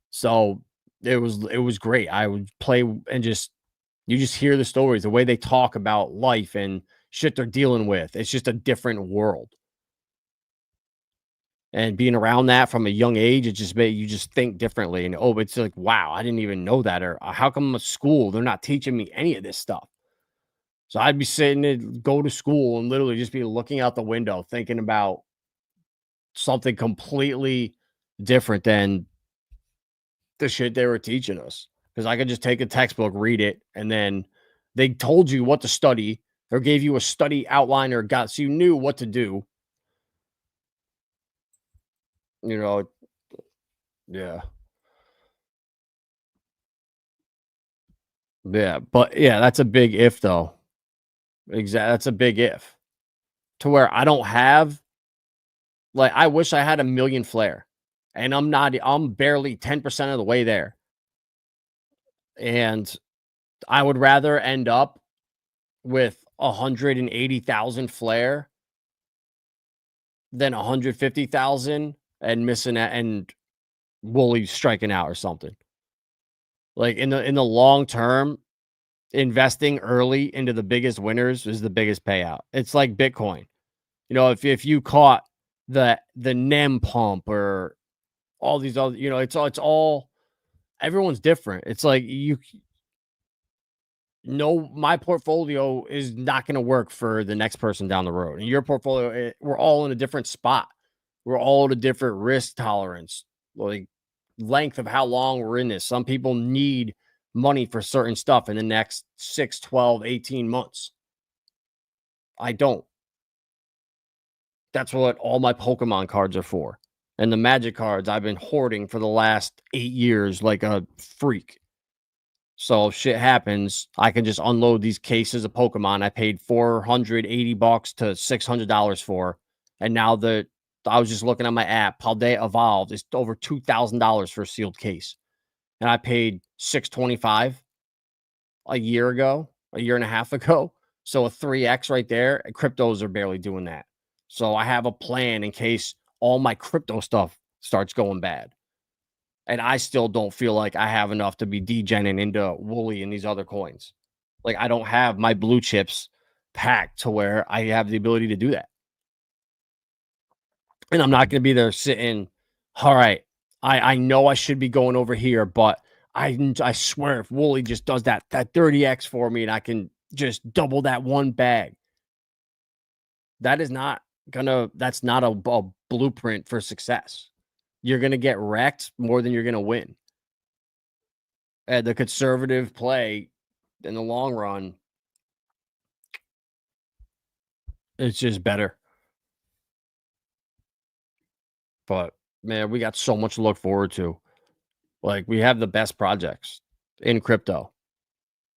Speaker 2: So it was great. I would play and you just hear the stories, the way they talk about life and shit they're dealing with. It's just a different world. And being around that from a young age, it just made you just think differently. And it's like, wow, I didn't even know that. Or how come at school they're not teaching me any of this stuff? So I'd be sitting and go to school and literally just be looking out the window, thinking about something completely different than the shit they were teaching us. Because I could just take a textbook, read it, and then they told you what to study or gave you a study outline or so you knew what to do. You know, yeah. Yeah, but yeah, that's a big if though. Exactly, that's a big if. To where I don't have I wish I had a million flair. And I'm barely 10% of the way there. And I would rather end up with 180,000 flair than 150,000 and missing it and Wooly striking out or something. Like in the long term, investing early into the biggest winners is the biggest payout. It's like Bitcoin. You know, if you caught the NEM pump or all these other, it's all everyone's different. It's like my portfolio is not going to work for the next person down the road. And your portfolio, we're all in a different spot. We're all at a different risk tolerance, like length of how long we're in this. Some people need money for certain stuff in the next 6, 12, 18 months. I don't. That's what all my Pokemon cards are for. And the Magic cards I've been hoarding for the last 8 years like a freak. So if shit happens, I can just unload these cases of Pokemon I paid $480 to $600 for. And now I was just looking at my app, Paldea Evolved is over $2,000 for a sealed case. And I paid $625 a year and a half ago. So a 3x right there. Cryptos are barely doing that. So I have a plan in case all my crypto stuff starts going bad. And I still don't feel like I have enough to be degening into Wooly and these other coins. Like I don't have my blue chips packed to where I have the ability to do that. And I'm not going to be there sitting, all right, I know I should be going over here, but I swear if Wooly just does that 30x for me and I can just double that one bag, that's not a blueprint for success. You're going to get wrecked more than you're going to win. And the conservative play in the long run, it's just better. But man, we got so much to look forward to. Like we have the best projects in crypto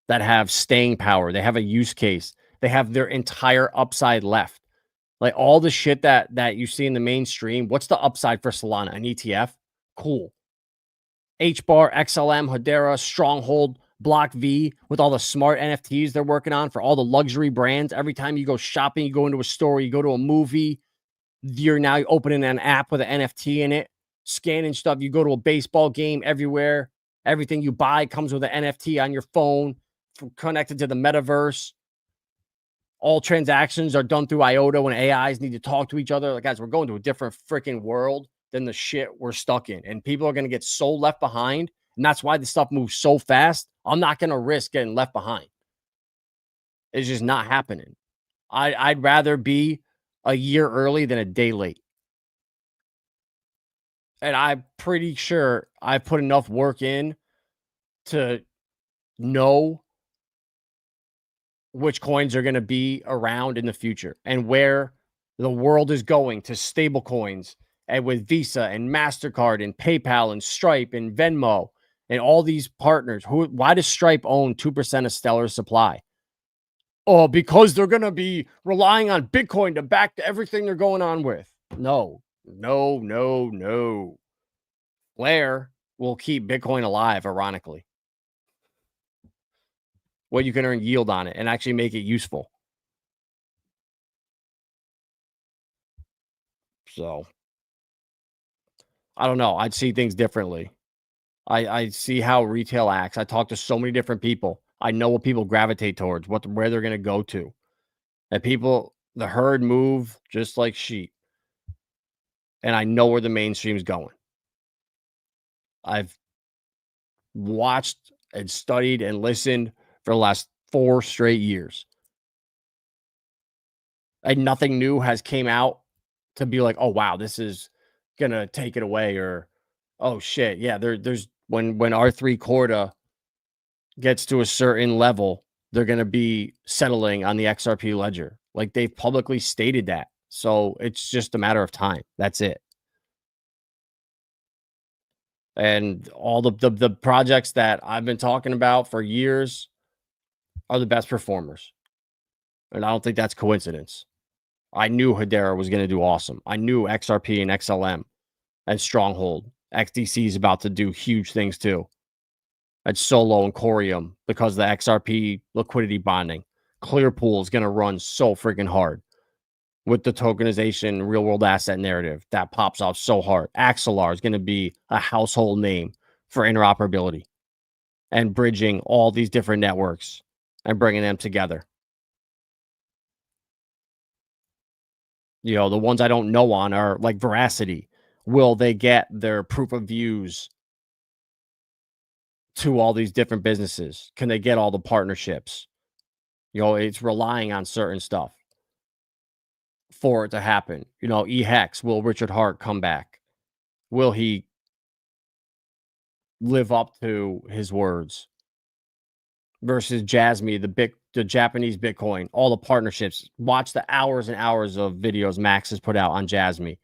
Speaker 2: that have staying power. They have a use case. They have their entire upside left. Like all the shit that you see in the mainstream. What's the upside for Solana? An ETF? Cool. HBAR, XLM, Hedera, Stronghold, Block V with all the smart NFTs they're working on for all the luxury brands. Every time you go shopping, you go into a store, you go to a movie, you're now opening an app with an NFT in it, scanning stuff. You go to a baseball game everywhere. Everything you buy comes with an NFT on your phone connected to the metaverse. all transactions are done through IOTA when AIs need to talk to each other. Like, guys, we're going to a different freaking world than the shit we're stuck in. And people are going to get so left behind. And that's why this stuff moves so fast. I'm not going to risk getting left behind. It's just not happening. I'd rather be a year early than a day late. And I'm pretty sure I put enough work in to know which coins are going to be around in the future and where the world is going to stablecoins and with Visa and MasterCard and PayPal and Stripe and Venmo and all these partners. Why does Stripe own 2% of Stellar's supply? Oh, because they're going to be relying on Bitcoin to back everything they're going on with. No. Blair will keep Bitcoin alive, ironically. Well, you can earn yield on it and actually make it useful. So, I don't know. I'd see things differently. I see how retail acts. I talk to so many different people. I know what people gravitate towards, where they're going to go to. And people, the herd move just like sheep. And I know where the mainstream's going. I've watched and studied and listened for the last 4 straight years. And nothing new has came out to be like, oh, wow, this is going to take it away. Or, oh, shit. Yeah, there's when R3 Corda gets to a certain level, they're going to be settling on the XRP ledger. Like, they've publicly stated that. So it's just a matter of time. That's it. And all the projects that I've been talking about for years are the best performers. And I don't think that's coincidence. I knew Hedera was going to do awesome. I knew XRP and XLM and Stronghold. XDC is about to do huge things too. And Solo and Corium because the XRP liquidity bonding. Clearpool is going to run so freaking hard with the tokenization real world asset narrative that pops off so hard. Axelar is going to be a household name for interoperability and bridging all these different networks and bringing them together. You know, the ones I don't know on are like Veracity. Will they get their proof of views to all these different businesses? Can they get all the partnerships? You know, it's relying on certain stuff for it to happen. You know, eHex, will Richard Hart come back? Will he live up to his words? Versus Jasmy, the Japanese Bitcoin, all the partnerships. Watch the hours and hours of videos Max has put out on Jasmy.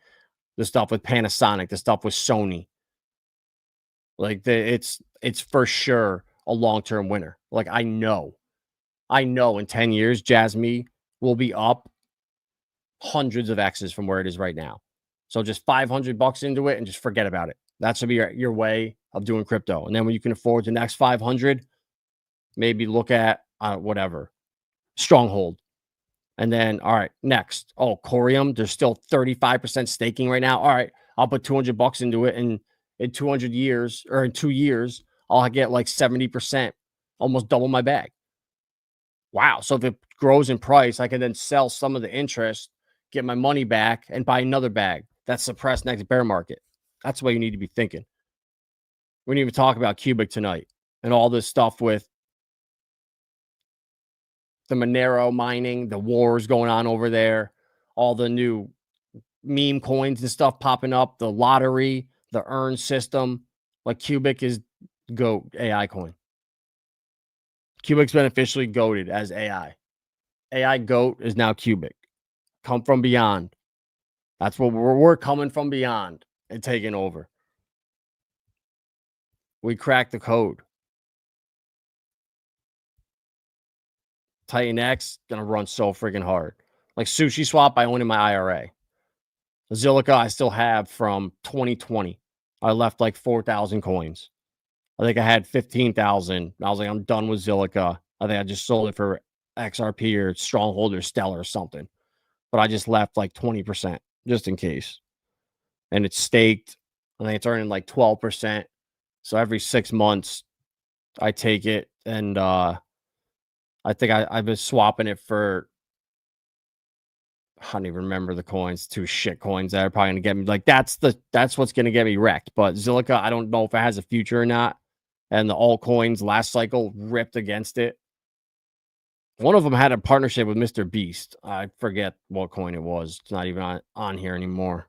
Speaker 2: The stuff with Panasonic, the stuff with Sony. Like, it's for sure a long-term winner. Like, I know in 10 years, Jasmy will be up hundreds of X's from where it is right now. So just $500 into it and just forget about it. That should be your way of doing crypto. And then when you can afford the next 500, maybe look at whatever, Stronghold. And then, all right, next. Oh, Corium, there's still 35% staking right now. All right, I'll put $200 into it. And in 200 years or in 2 years, I'll get like 70%, almost double my bag. Wow. So if it grows in price, I can then sell some of the interest, get my money back, and buy another bag. That's suppressed next bear market. That's the way you need to be thinking. We didn't even talk about Cubic tonight and all this stuff with the Monero mining, the wars going on over there, all the new meme coins and stuff popping up, the lottery, the earn system. Like, Cubic is GOAT AI coin. Cubic's been officially goated as AI. AI GOAT is now Cubic. Come from beyond. That's what we're coming from beyond and taking over. We cracked the code. Titan X gonna run so freaking hard. Like Sushi Swap, I own in my IRA. Zilliqa, I still have from 2020. I left like 4,000 coins. I think I had 15,000. I was like, I'm done with Zilliqa. I think I just sold it for XRP or Stronghold or Stellar or something. But I just left like 20% just in case. And it's staked. I think it's earning like 12%. So every 6 months, I take it. And I think I've been swapping it for I don't even remember the coins, 2 shit coins that are probably gonna get me. Like that's what's gonna get me wrecked. But Zilliqa, I don't know if it has a future or not. And the altcoins last cycle ripped against it. One of them had a partnership with Mr. Beast. I forget what coin it was. It's not even on here anymore.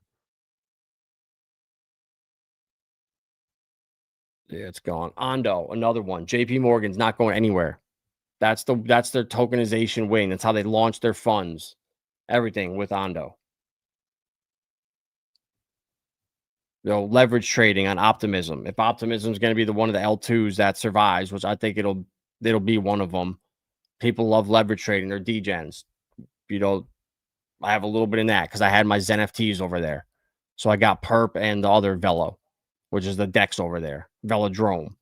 Speaker 2: Yeah, it's gone. Ondo, another one. JP Morgan's not going anywhere. That's their tokenization wing. That's how they launch their funds. Everything with Ondo. Leverage trading on Optimism. If Optimism is going to be the one of the L2s that survives, which I think it'll be one of them. People love leverage trading. They're degens. I have a little bit in that because I had my Zen FTs over there. So I got Perp and the other Velo, which is the DEX over there. Velodrome.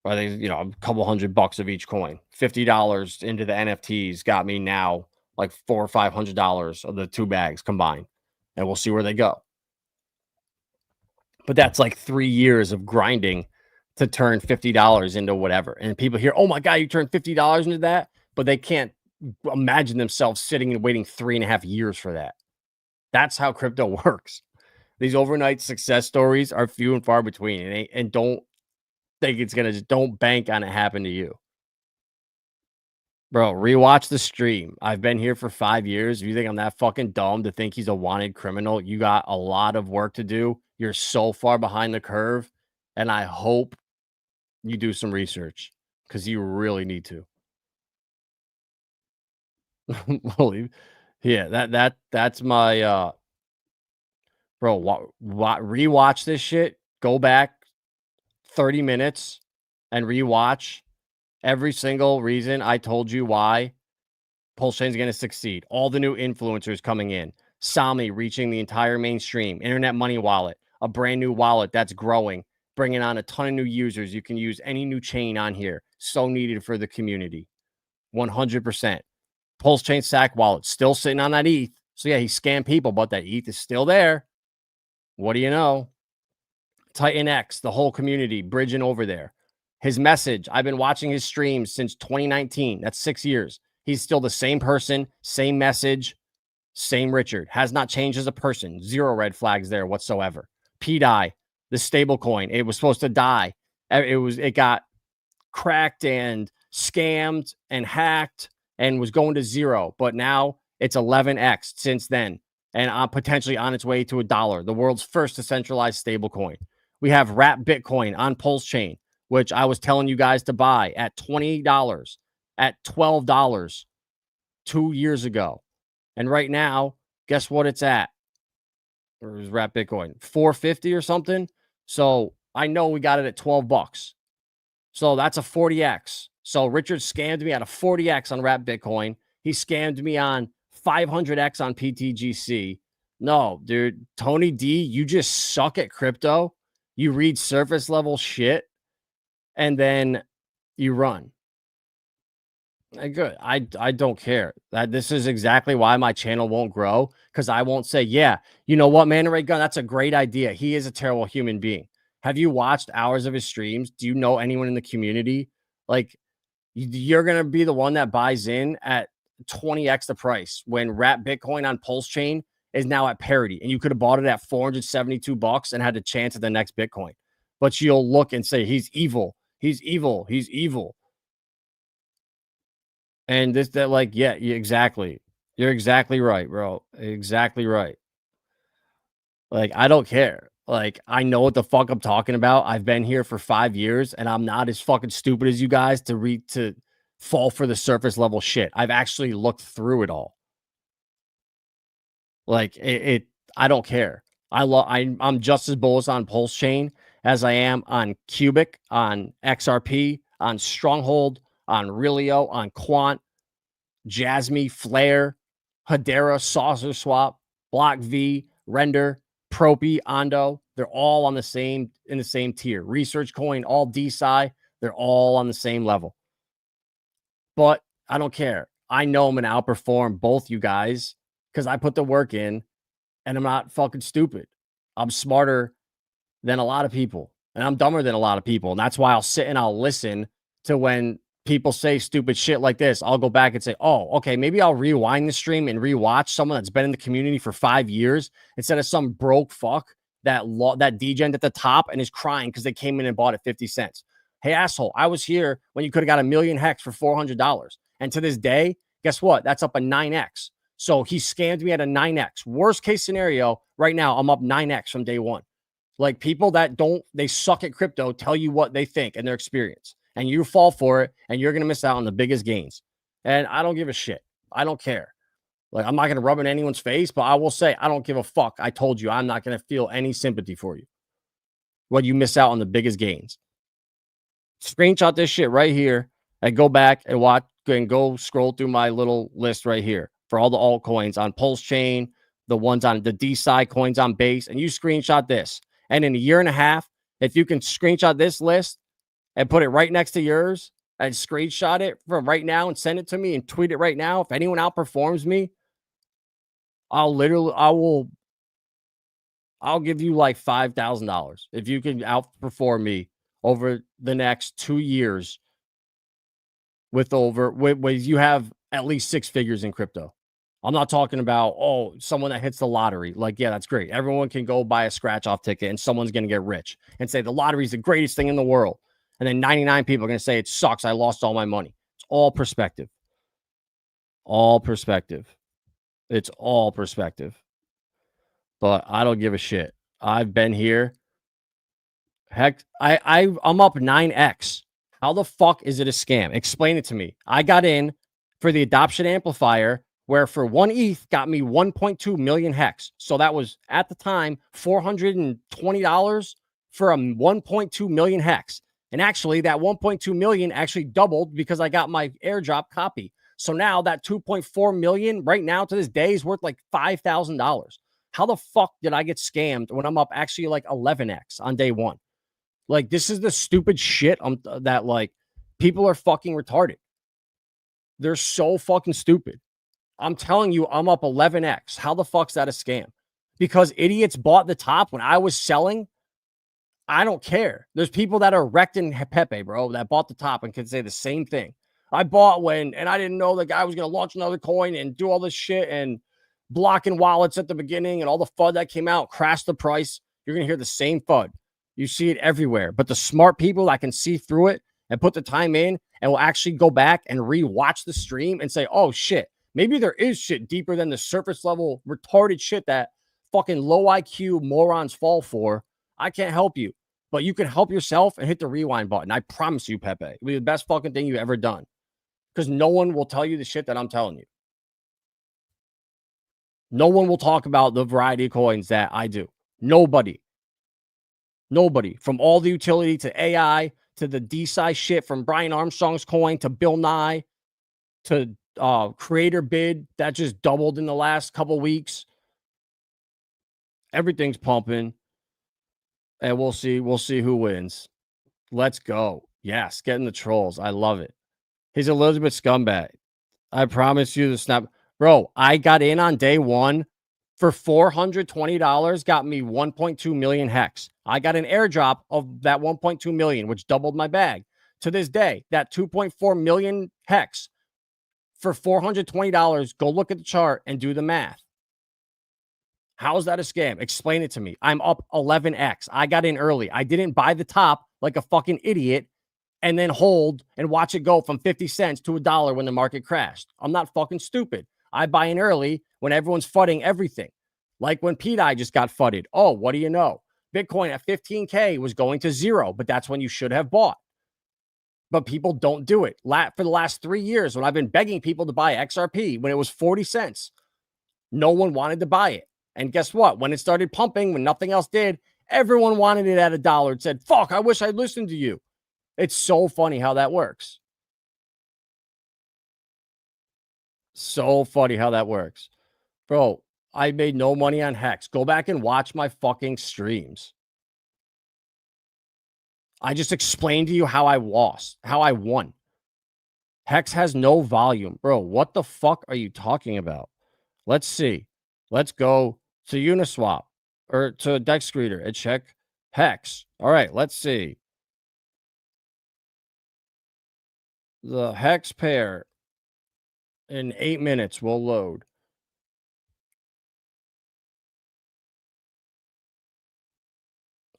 Speaker 2: I think, a couple $100 of each coin. $50 into the NFTs got me now like $400 or $500 of the 2 bags combined. And we'll see where they go. But that's like 3 years of grinding to turn $50 into whatever. And people hear, oh my God, you turned $50 into that. But they can't imagine themselves sitting and waiting 3.5 years for that. That's how crypto works. These overnight success stories are few and far between. And don't think it's going to don't bank on it happen to you. Bro, rewatch the stream. I've been here for 5 years. If you think I'm that fucking dumb to think he's a wanted criminal, you got a lot of work to do. You're so far behind the curve. And I hope you do some research because you really need to. Yeah, that's my bro. Rewatch this shit. Go back 30 minutes and rewatch every single reason I told you why PulseChain is going to succeed. All the new influencers coming in, Sami reaching the entire mainstream, Internet Money Wallet, a brand new wallet that's growing, bringing on a ton of new users. You can use any new chain on here. So needed for the community. 100%. PulseChain SAC wallet still sitting on that ETH. So yeah, he scammed people, but that ETH is still there. What do you know? Titan X, the whole community bridging over there. His message, I've been watching his streams since 2019. That's 6 years. He's still the same person, same message, same Richard. Has not changed as a person. 0 red flags there whatsoever. PDAI, the stablecoin, it was supposed to die. It got cracked and scammed and hacked and was going to 0, but now it's 11x since then, and potentially on its way to $1. The world's first decentralized stablecoin. We have Wrap Bitcoin on PulseChain, which I was telling you guys to buy at $20, at $12 2 years ago, and right now, guess what it's at? Or is Wrap Bitcoin $450 or something? So I know we got it at $12. So that's a 40x. So Richard scammed me at a 40x on Wrap Bitcoin. He scammed me on 500x on PTGC. No, dude, Tony D, you just suck at crypto. You read surface level shit and then you run. Good. I don't care. This is exactly why my channel won't grow, because I won't say, yeah, you know what, Man Ray Gun, that's a great idea. He is a terrible human being. Have you watched hours of his streams? Do you know anyone in the community? Like, you're going to be the one that buys in at 20x the price when Wrap Bitcoin on PulseChain is now at parity, and you could have bought it at $472 and had a chance at the next Bitcoin. But you'll look and say, he's evil. He's evil. He's evil. And yeah, exactly. You're exactly right, bro. Exactly right. Like, I don't care. Like, I know what the fuck I'm talking about. I've been here for 5 years, and I'm not as fucking stupid as you guys to fall for the surface level shit. I've actually looked through it all. Like, I don't care. I'm just as bullish on PulseChain as I am on Cubic, on XRP, on Stronghold, on Relio, on Quant, Jasmy, Flare, Hedera, Saucer Swap, Block V, Render, Propy, Ondo. They're all in the same tier. Research Coin, all DeSci, they're all on the same level. But I don't care. I know I'm going to outperform both you guys because I put the work in and I'm not fucking stupid. I'm smarter than a lot of people and I'm dumber than a lot of people. And that's why I'll sit and I'll listen to when people say stupid shit like this, I'll go back and say, oh, okay, maybe I'll rewind the stream and rewatch someone that's been in the community for 5 years instead of some broke fuck that degen at the top and is crying because they came in and bought at 50 cents. Hey, asshole, I was here when you could have got a million hex for $400. And to this day, guess what? That's up a 9x. So he scammed me at a 9x. Worst case scenario, right now, I'm up 9x from day one. Like, people that they suck at crypto tell you what they think and their experience, and you fall for it, and you're going to miss out on the biggest gains. And I don't give a shit. I don't care. Like, I'm not going to rub in anyone's face, but I will say, I don't give a fuck. I told you, I'm not going to feel any sympathy for you when you miss out on the biggest gains. Screenshot this shit right here and go back and watch and go scroll through my little list right here for all the altcoins on PulseChain, the ones on the DeSci coins on base, and you screenshot this. And in a year and a half, if you can screenshot this list and put it right next to yours and screenshot it from right now and send it to me and tweet it right now, if anyone outperforms me, I'll give you like $5,000 if you can outperform me over the next 2 years with you have at least 6 figures in crypto. I'm not talking about, oh, someone that hits the lottery. Like, yeah, that's great. Everyone can go buy a scratch off ticket and someone's going to get rich and say the lottery is the greatest thing in the world. And then 99 people are going to say it sucks. I lost all my money. It's all perspective. All perspective. It's all perspective. But I don't give a shit. I've been here. Heck, I'm up 9x. How the fuck is it a scam? Explain it to me. I got in for the adoption amplifier, where for 1 ETH got me 1.2 million hex. So that was at the time $420 for a 1.2 million hex. And actually, that 1.2 million actually doubled because I got my airdrop copy. So now that 2.4 million right now to this day is worth like $5,000. How the fuck did I get scammed when I'm up actually like 11x on day one? Like, this is the stupid shit that like people are fucking retarded. They're so fucking stupid. I'm telling you, I'm up 11x. How the fuck's that a scam? Because idiots bought the top when I was selling. I don't care. There's people that are wrecked in Pepe, bro, that bought the top and can say the same thing. I bought when, and I didn't know the guy was going to launch another coin and do all this shit and blocking wallets at the beginning and all the FUD that came out, crashed the price. You're going to hear the same FUD. You see it everywhere. But the smart people that can see through it and put the time in and will actually go back and rewatch the stream and say, oh, shit, maybe there is shit deeper than the surface level retarded shit that fucking low IQ morons fall for. I can't help you, but you can help yourself and hit the rewind button. I promise you, Pepe, it'll be the best fucking thing you've ever done, because no one will tell you the shit that I'm telling you. No one will talk about the variety of coins that I do. Nobody. From all the utility to AI to the DeSci shit, from Brian Armstrong's coin to Bill Nye to creator bid that just doubled in the last couple weeks. Everything's pumping. And we'll see who wins. Let's go. Yes, getting the trolls. I love it. He's Elizabeth scumbag. I promise you the snap. Bro, I got in on day one for $420, got me 1.2 million hex. I got an airdrop of that 1.2 million, which doubled my bag. To this day, that 2.4 million hex for $420, go look at the chart and do the math. How is that a scam? Explain it to me. I'm up 11x. I got in early. I didn't buy the top like a fucking idiot and then hold and watch it go from 50 cents to $1 when the market crashed. I'm not fucking stupid. I buy in early when everyone's fudding everything. Like when PDAI just got fudded. Oh, what do you know? Bitcoin at 15K was going to zero, but that's when you should have bought. But people don't do it. For the last 3 years, when I've been begging people to buy XRP when it was 40 cents, no one wanted to buy it. And guess what? When it started pumping, when nothing else did, everyone wanted it at $1 and said, fuck, I wish I'd listened to you. It's so funny how that works. So funny how that works. Bro, I made no money on Hex. Go back and watch my fucking streams. I just explained to you how I lost, how I won. Hex has no volume. Bro, what the fuck are you talking about? Let's see. Let's go to Uniswap or to DexScreeter and check Hex. All right, let's see. The hex pair in 8 minutes will load.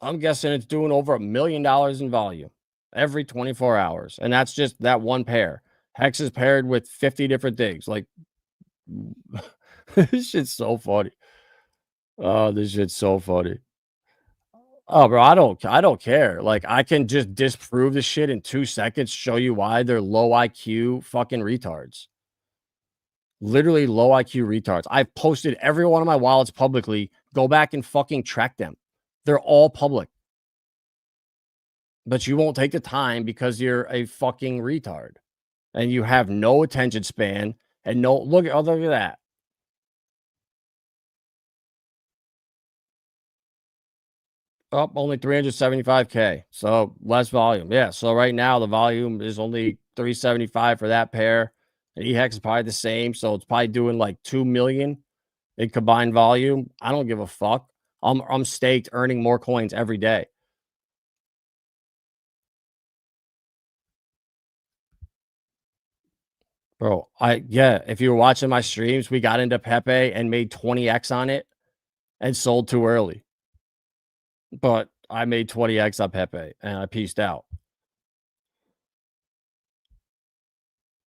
Speaker 2: I'm guessing it's doing over $1 million in volume every 24 hours. And that's just that one pair. Hex is paired with 50 different things. Like, this shit's so funny. Oh, this shit's so funny. Oh, bro, I don't care. Like, I can just disprove this shit in 2 seconds, show you why they're low IQ fucking retards. Literally low IQ retards. I've posted every one of my wallets publicly. Go back and fucking track them. They're all public. But you won't take the time because you're a fucking retard. And you have no attention span and no look at that. Up only 375K. So less volume. Yeah. So right now the volume is only 375 for that pair. And EHEX is probably the same. So it's probably doing like 2 million in combined volume. I don't give a fuck. I'm staked earning more coins every day. Bro, if you were watching my streams, we got into Pepe and made 20x on it and sold too early. But I made 20x on Pepe and I pieced out.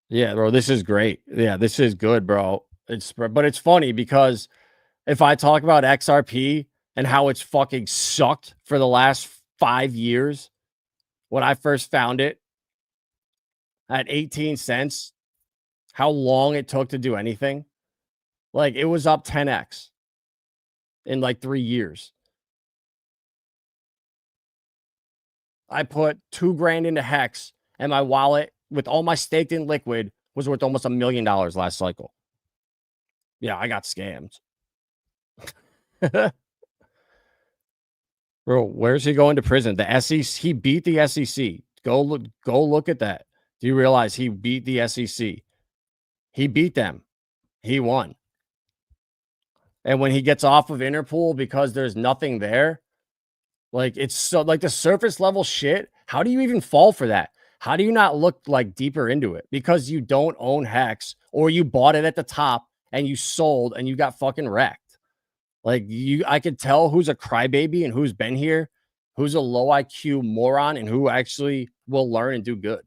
Speaker 2: Yeah, bro, this is great. Yeah, this is good, bro. But it's funny because if I talk about XRP and how it's fucking sucked for the last 5 years, when I first found it at 18 cents, how long it took to do anything. Like, it was up 10x in like 3 years. I put $2,000 into Hex, and my wallet, with all my staked in liquid, was worth almost $1 million last cycle. Yeah, I got scammed. Bro, where's he going to prison? The SEC. He beat the SEC. Go look at that. Do you realize he beat the SEC? He beat them. He won. And when he gets off of Interpool because there's nothing there, like, it's so like the surface level shit. How do you even fall for that? How do you not look like deeper into it? Because you don't own Hex, or you bought it at the top and you sold and you got fucking wrecked. Like, I could tell who's a crybaby and who's been here, who's a low IQ moron, and who actually will learn and do good.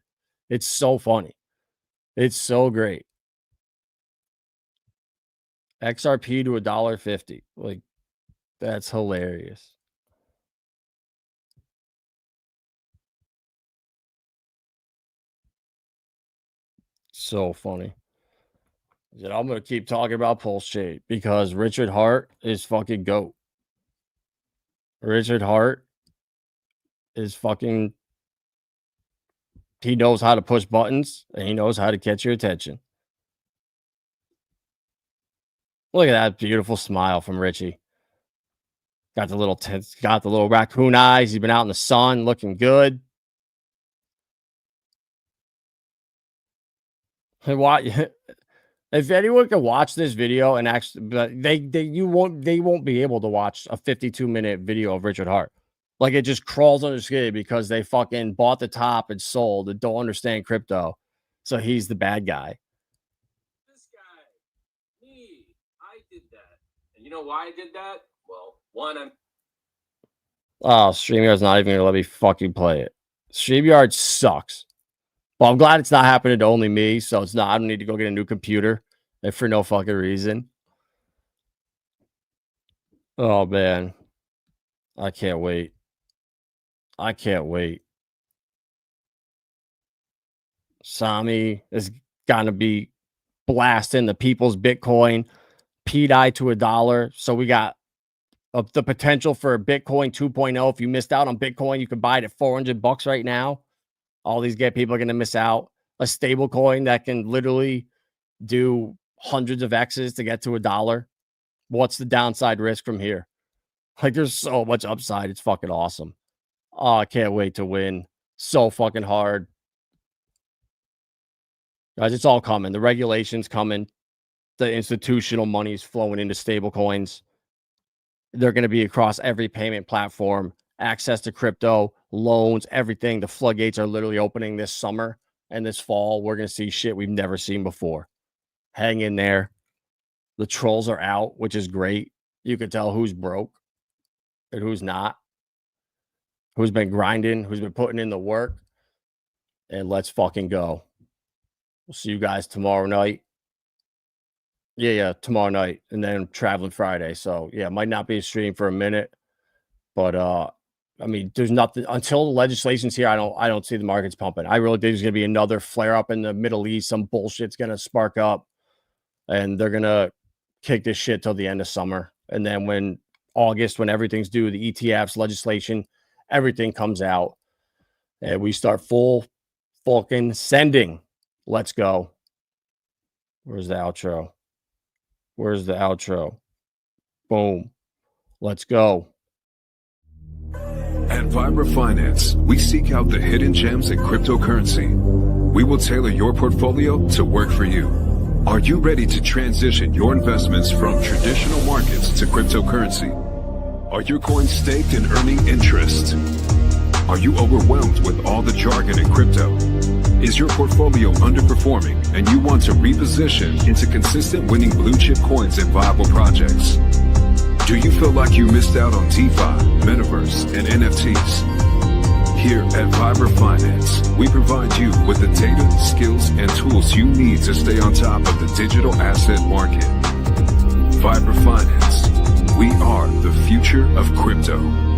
Speaker 2: It's so funny. It's so great. XRP to $1.50. Like, that's hilarious. So funny. I'm going to keep talking about PulseChain because Richard Hart is fucking GOAT. Richard Hart is fucking, he knows how to push buttons and he knows how to catch your attention. Look at that beautiful smile from Richie. Got the little raccoon eyes. He's been out in the sun looking good. If anyone can watch this video and actually, they won't be able to watch a 52-minute video of Richard Hart. Like, it just crawls under skin because they fucking bought the top and sold and don't understand crypto. So he's the bad guy.
Speaker 3: This guy, me, I did that. And you know why I did that? Well, one,
Speaker 2: StreamYard's not even gonna let me fucking play it. StreamYard sucks. Well, I'm glad it's not happening to only me, so it's not. I don't need to go get a new computer for no fucking reason. Oh man, I can't wait. I can't wait. Sami is gonna be blasting the people's Bitcoin, PDAI to $1. So we got the potential for Bitcoin 2.0. If you missed out on Bitcoin, you can buy it at $400 right now. All these people are going to miss out. A stable coin that can literally do hundreds of X's to get to $1. What's the downside risk from here? Like, there's so much upside. It's fucking awesome. Oh, I can't wait to win. So fucking hard. Guys, it's all coming. The regulation's coming. The institutional money's flowing into stable coins. They're going to be across every payment platform. Access to crypto, loans, everything. The floodgates are literally opening this summer. and this fall, we're going to see shit we've never seen before. Hang in there. The trolls are out, which is great. You can tell who's broke and who's not, who's been grinding, who's been putting in the work. And let's fucking go. We'll see you guys tomorrow night. Yeah, tomorrow night. And then traveling Friday. So, yeah, might not be a stream for a minute. But, I mean, there's nothing until the legislation's here. I don't see the markets pumping. I really think there's going to be another flare up in the Middle East. Some bullshit's going to spark up. And they're going to kick this shit till the end of summer. And then when August, when everything's due, the ETFs, legislation, everything comes out. And we start full fucking sending. Let's go. Where's the outro? Where's the outro? Boom. Let's go.
Speaker 1: At Vibra Finance, we seek out the hidden gems in cryptocurrency. We will tailor your portfolio to work for you. Are you ready to transition your investments from traditional markets to cryptocurrency? Are your coins staked and earning interest? Are you overwhelmed with all the jargon in crypto? Is your portfolio underperforming and you want to reposition into consistent winning blue chip coins and viable projects? Do you feel like you missed out on DeFi, Metaverse, and NFTs? Here at Vibra Finance, we provide you with the data, skills, and tools you need to stay on top of the digital asset market. Vibra Finance, we are the future of crypto.